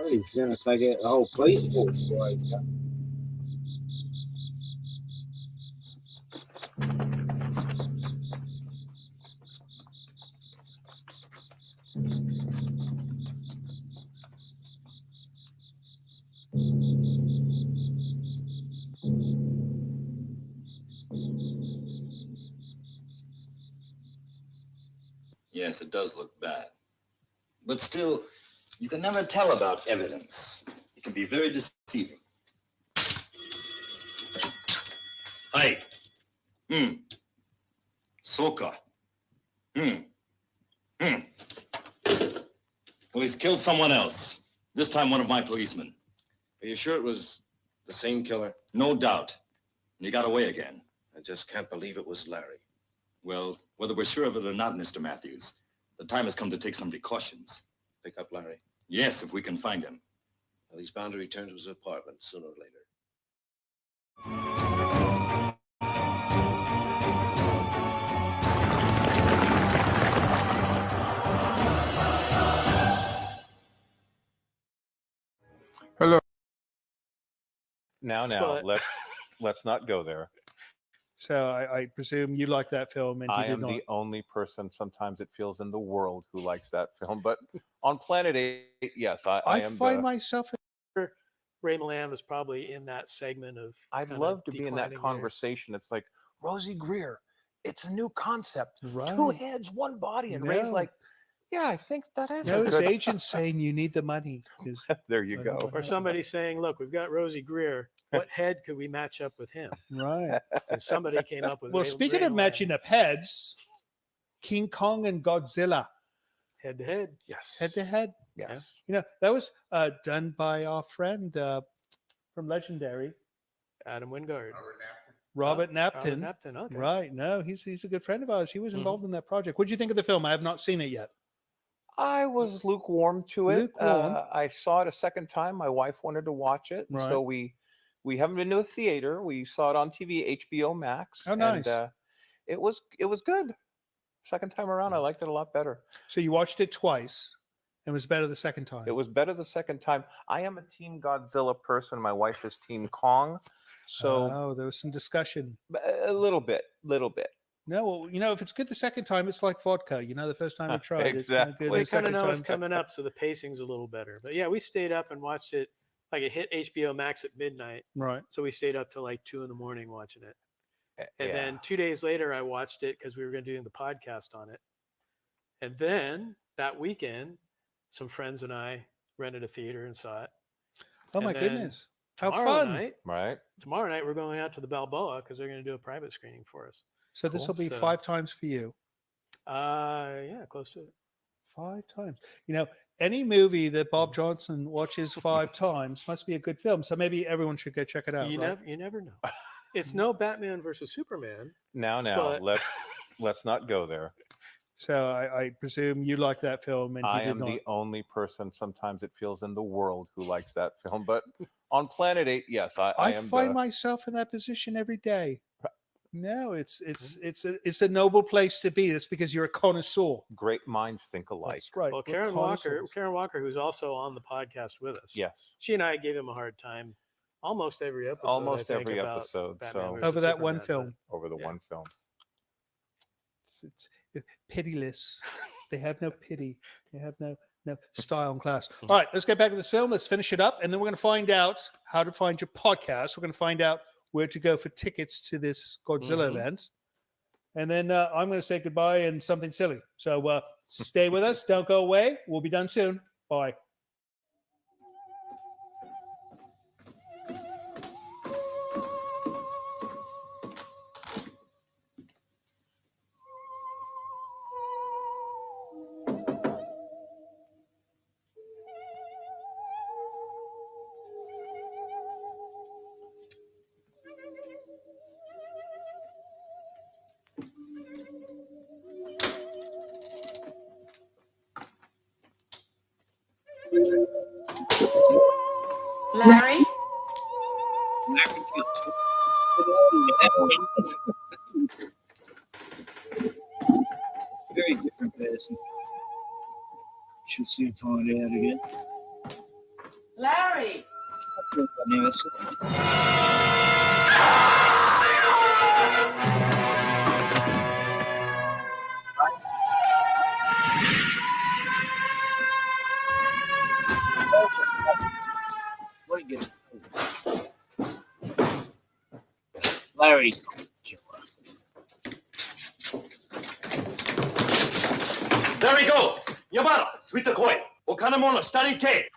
B: He's gonna take it the whole police force away.
P: Yes, it does look bad. But still, you can never tell about evidence. It can be very deceiving. Hi. Soka. Well, he's killed someone else. This time, one of my policemen.
K: Are you sure it was the same killer?
P: No doubt. And he got away again.
K: I just can't believe it was Larry.
P: Well, whether we're sure of it or not, Mr. Matthews, the time has come to take some precautions.
K: Pick up Larry?
P: Yes, if we can find him.
K: Well, he's bound to return to his apartment sooner or later.
E: Hello.
R: Now,
I: But-
R: let's not go there.
D: So I presume you like that film, and
R: I
D: he did
R: am
D: not.
R: the only person, sometimes it feels, in the world who likes that film. But on Planet 8, yes, I am.
D: find myself.
I: Ray Milland was probably in that segment of.
R: I'd
I: kinda
R: love to be in that
I: declining years.
R: conversation. It's like Rosie Greer. It's a new concept.
D: Right.
R: 2 heads, 1 body, and Ray's
D: No.
R: like, yeah, I think that is.
D: No,
R: a
D: his
R: good-
D: agent's saying you need the money.
R: There you go.
I: Or somebody saying, "Look, we've got Rosie Greer. What head could we match up with him?"
D: Right.
I: And somebody came up with.
D: Well,
I: Ray-
D: speaking
I: Ray
D: of
I: Milland.
D: matching up heads, King Kong and Godzilla.
I: Head to head.
R: Yes.
D: Head to head.
R: Yes.
D: You know, that was done by our friend from Legendary,
I: Adam Wingard.
D: Robert
I: Oh,
D: Napton.
I: Robert Napton, okay.
D: Right. No, he's a good friend of ours. He was
I: Mhm.
D: involved in that project. What do you think of the film? I have not seen it yet.
R: I was lukewarm to it.
D: Lukewarm.
R: I saw it a second time. My wife wanted to watch it, and so we haven't been to a theater. We saw it on TV, HBO Max.
D: Oh, nice.
R: And, it was good. Second time around, I liked it a lot better.
D: So you watched it twice. It was better the second time.
R: It was better the second time. I am a Team Godzilla person. My wife is Team Kong. So
D: there was some discussion.
R: a little bit.
D: No, well, you know, if it's good the second time, it's like vodka. You know, the first time you tried, it's not good
R: Exactly.
D: the
I: We kind of
D: second
I: know it's
D: time.
I: coming up, so the pacing's a little better. But yeah, we stayed up and watched it. Like it hit HBO Max at midnight,
D: Right.
I: so we stayed up till like 2 a.m. watching it. And
R: Yeah.
I: then 2 days later, I watched it because we were going to do the podcast on it. And then that weekend, some friends and I rented a theater and saw it.
D: Oh my
I: And then
D: goodness. How
I: tomorrow
D: fun.
I: night-
R: Right.
I: Tomorrow night, we're going out to the Balboa because they're going to do a private screening for us.
D: So this will be
I: So-
D: 5 times for you.
I: Yeah, close to it.
D: 5 times. You know, any movie that Bob Johnson watches 5 times must be a good film. So maybe everyone should go check it out.
I: You
D: right?
I: never know. It's no Batman versus Superman.
R: Now,
I: But-
R: let's not go there.
D: So I presume you like that film, and
R: I
D: he did
R: am
D: not.
R: the only person, sometimes it feels, in the world who likes that film. But on Planet 8, yes, I
D: I
R: am.
D: find myself in that position every day. No, it's a noble place to be. It's because you're a connoisseur.
R: Great minds think alike.
D: That's right.
I: Well,
D: We're
I: Karen Walker, who's also on the podcast with us.
R: Yes.
I: She and I gave him a hard time almost every episode.
R: Almost
I: I think,
R: every
I: about
R: episode.
I: Batman
R: So
I: versus
D: Over that one
I: Superman,
D: film.
R: over the
I: Yeah.
R: one film.
D: It's pitiless. They have no pity. They have no style and class.
R: Mm-hmm.
D: All right, let's get back to this film. Let's finish it up, and then we're going to find out how to find your podcast. We're going to find out where to go for tickets to this Godzilla event. And then I'm going to say goodbye and something silly. So stay with us. Don't go away. We'll be done soon. Bye.
L: Larry?
A: Very different person. Should see if find out again.
L: Larry!
A: Larry's
K: There he goes! Yamada, sweet the koi. Okanemono, study K.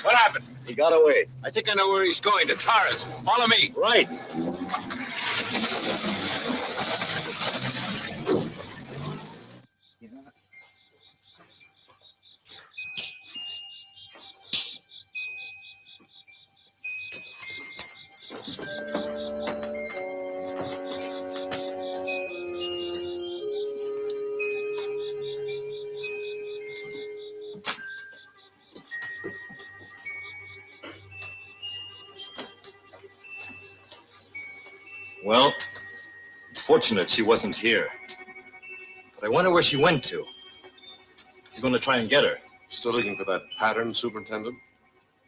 S: What happened? He got away. I think I know where he's going, to Taurus. Follow me.
K: Right.
P: Well, it's fortunate she wasn't here. But I wonder where she went to. He's going to try and get her.
F: Still looking for that pattern, Superintendent?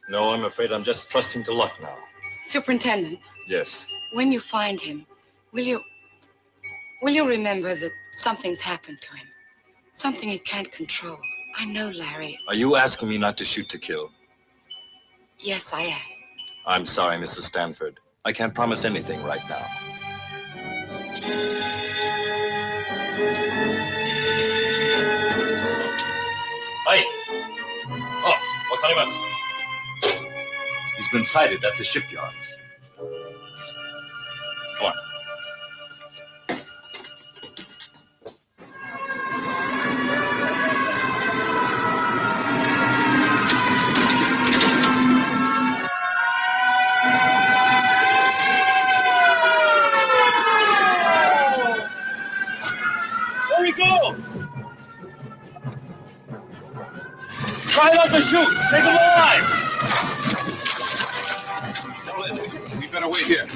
P: No, I'm afraid I'm just trusting to luck now.
L: Superintendent,
P: Yes.
L: when you find him, will you remember that something's happened to him? Something he can't control. I know, Larry.
P: Are you asking me not to shoot to kill?
L: Yes, I am.
P: I'm sorry, Mrs. Stanford. I can't promise anything right now. Hi. Oh, wakarimasu. been sighted at the shipyards. Come on.
S: There he goes! Try not to shoot! Take him alive!
H: We better wait here.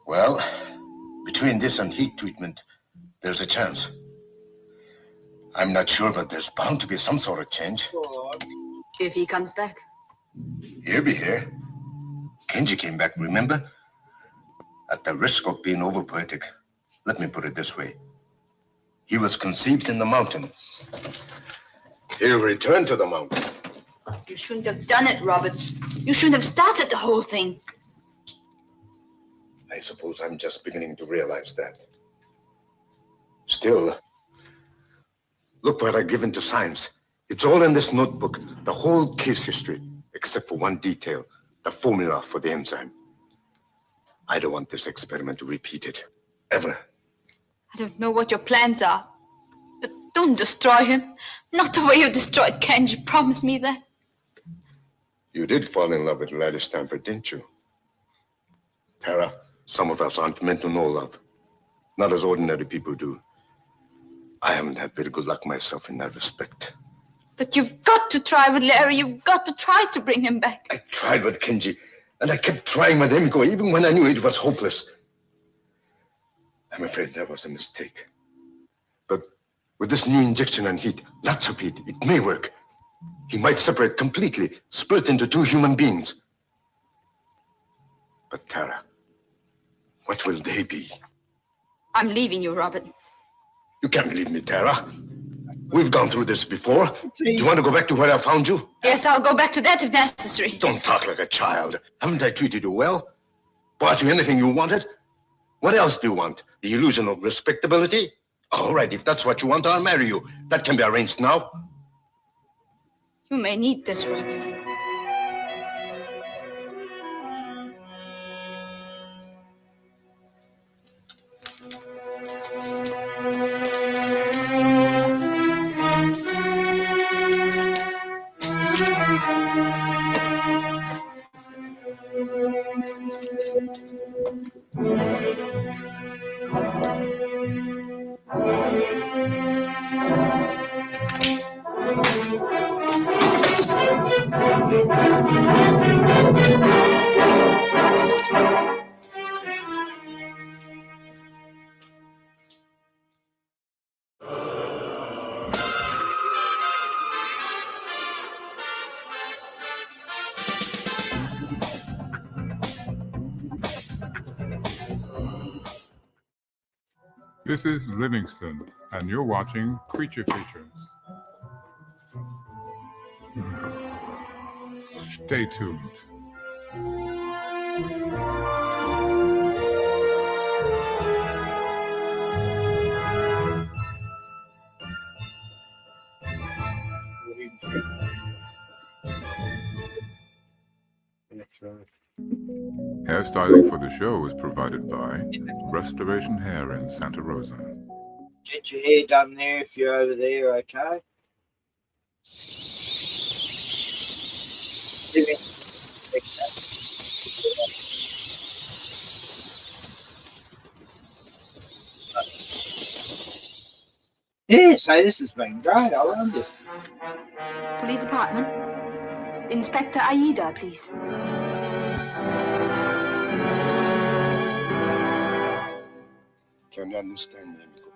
F: Well, between this and heat treatment, there's a chance. I'm not sure, but there's bound to be some sort of change.
G: If he comes back.
F: He'll be here. Kenji came back, remember? At the risk of being overpoetic, let me put it this way. He was conceived in the mountain. He'll return to the mountain.
G: You shouldn't have done it, Robert. You shouldn't have started the whole thing.
F: I suppose I'm just beginning to realize that. Still, look what I've given to science. It's all in this notebook, the whole case history, except for one detail, the formula for the enzyme. I don't want this experiment to repeat it, ever.
G: I don't know what your plans are, but don't destroy him. Not the way you destroyed Kenji. Promise me that.
F: You did fall in love with Larry Stanford, didn't you? Tara, some of us aren't meant to know love. Not as ordinary people do. I haven't had very good luck myself in that respect.
G: But you've got to try with Larry. You've got to try to bring him back.
F: I tried with Kenji, and I kept trying with Emiko, even when I knew it was hopeless. I'm afraid that was a mistake. But with this new injection and heat, lots of heat, it may work. He might separate completely, split into two human beings. But Tara, what will they be?
G: I'm leaving you, Robert.
F: You can't leave me, Tara. We've gone through this before. Do you want to go back to where I found you?
G: Yes, I'll go back to that if necessary.
F: Don't talk like a child. Haven't I treated you well? Bought you anything you wanted? What else do you want? The illusion of respectability? All right, if that's what you want, I'll marry you. That can be arranged now.
G: You may need this, Robert.
E: This is Livingston, and you're watching Creature Features. Stay tuned. Hairstyling for the show was provided by Restoration Hair in Santa Rosa.
B: Get your hair done there if you're over there, okay? Yeah, so this has been great. I love this.
G: Police department. Inspector Aida, please.
F: Can you understand, Emiko?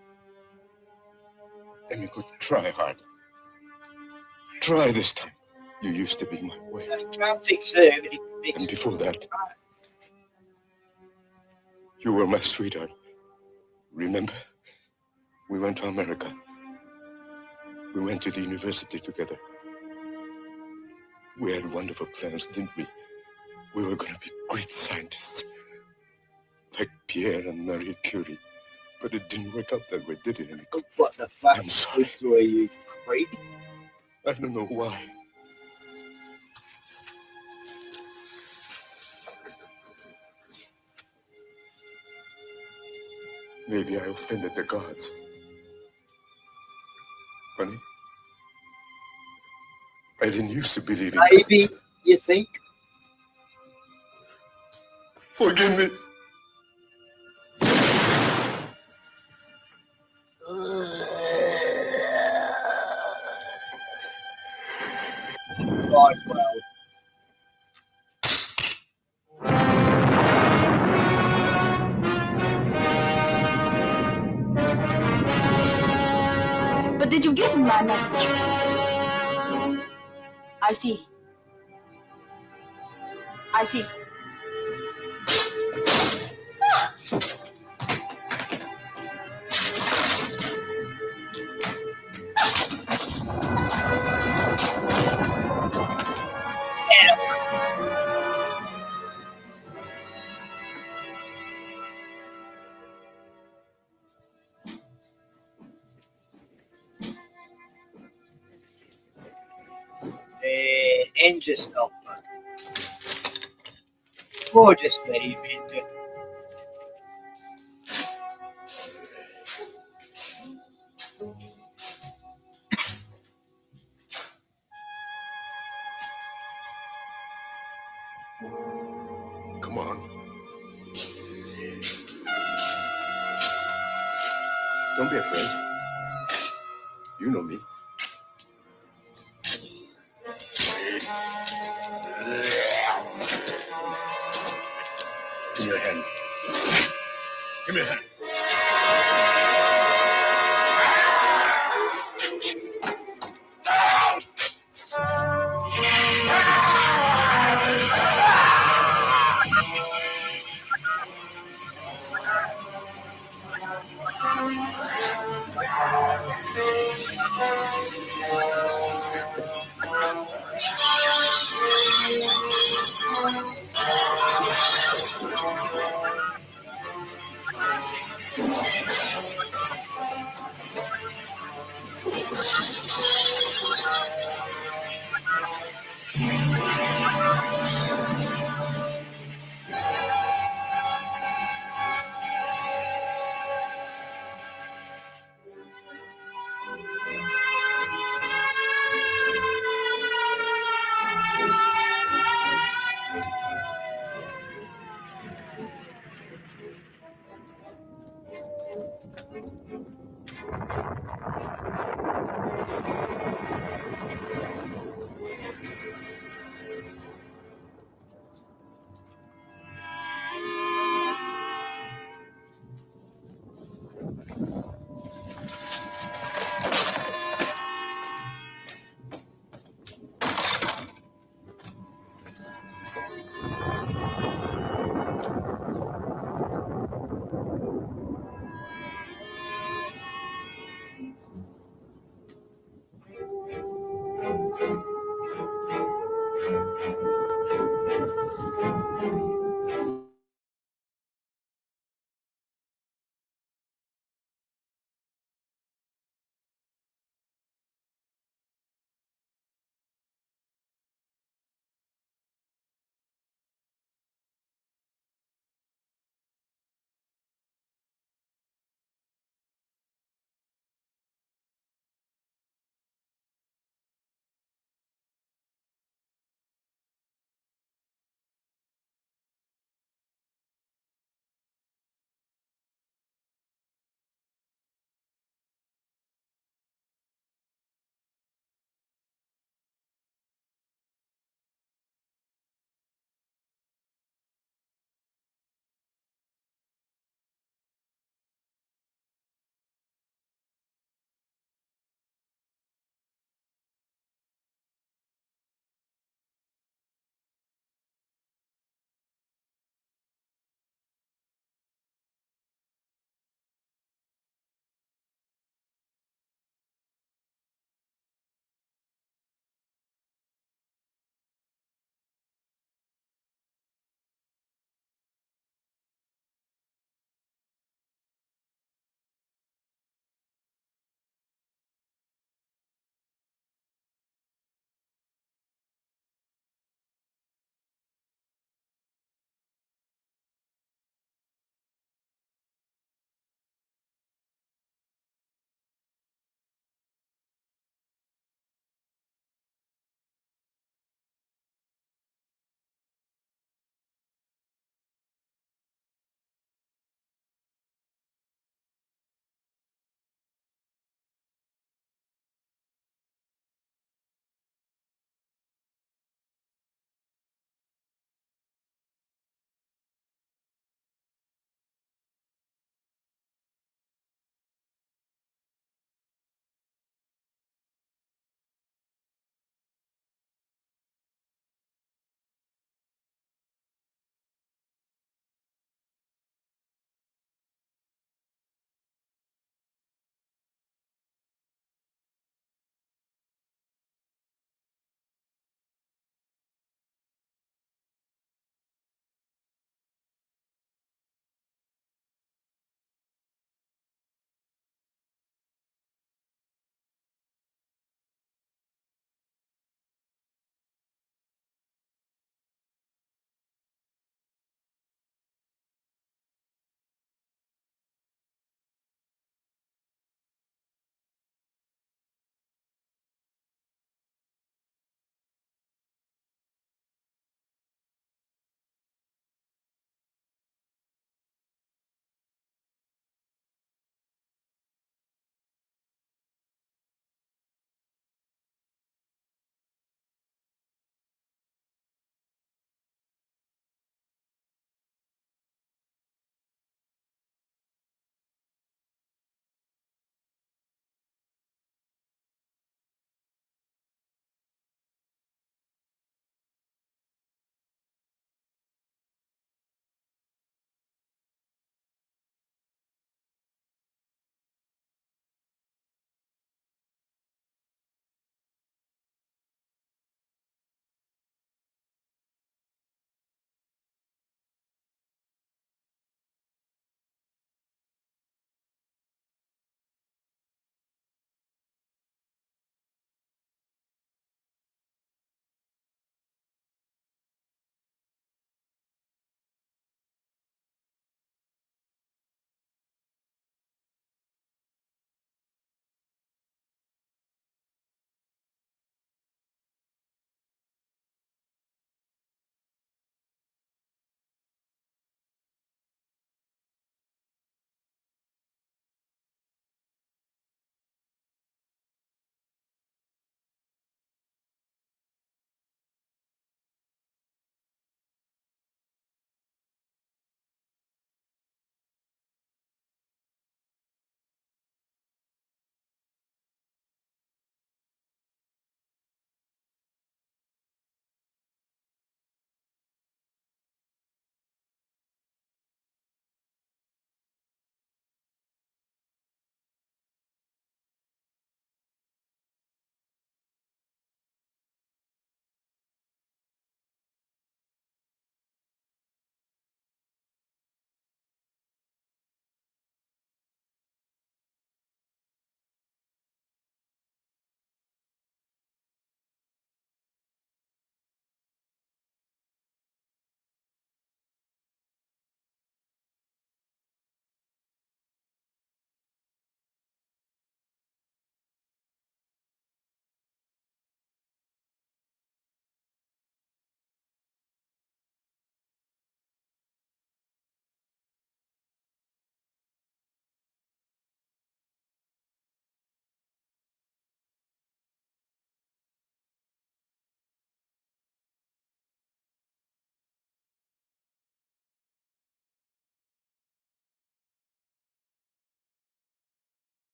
F: Emiko, try harder. Try this time. You used to be my way.
B: So you can't fix her, but you can fix
F: And before that, you were my sweetheart. Remember? We went to America. We went to the university together. We had wonderful plans, didn't we? We were going to be great scientists. Like Pierre and Marie Curie. But it didn't work out that way, did it, Emiko?
B: What the fuck?
F: I'm sorry.
B: Were you creep?
F: I don't know why. Maybe I offended the gods. Honey, I didn't used to believe in
B: Maybe,
F: gods.
B: you think?
F: Forgive me.
B: Right, well.
G: But did you give him my message? I see. I see.
B: End yourself, man. Or just let him end it.
F: Come on. Don't be afraid. You know me. Give me your hand. Give me your hand.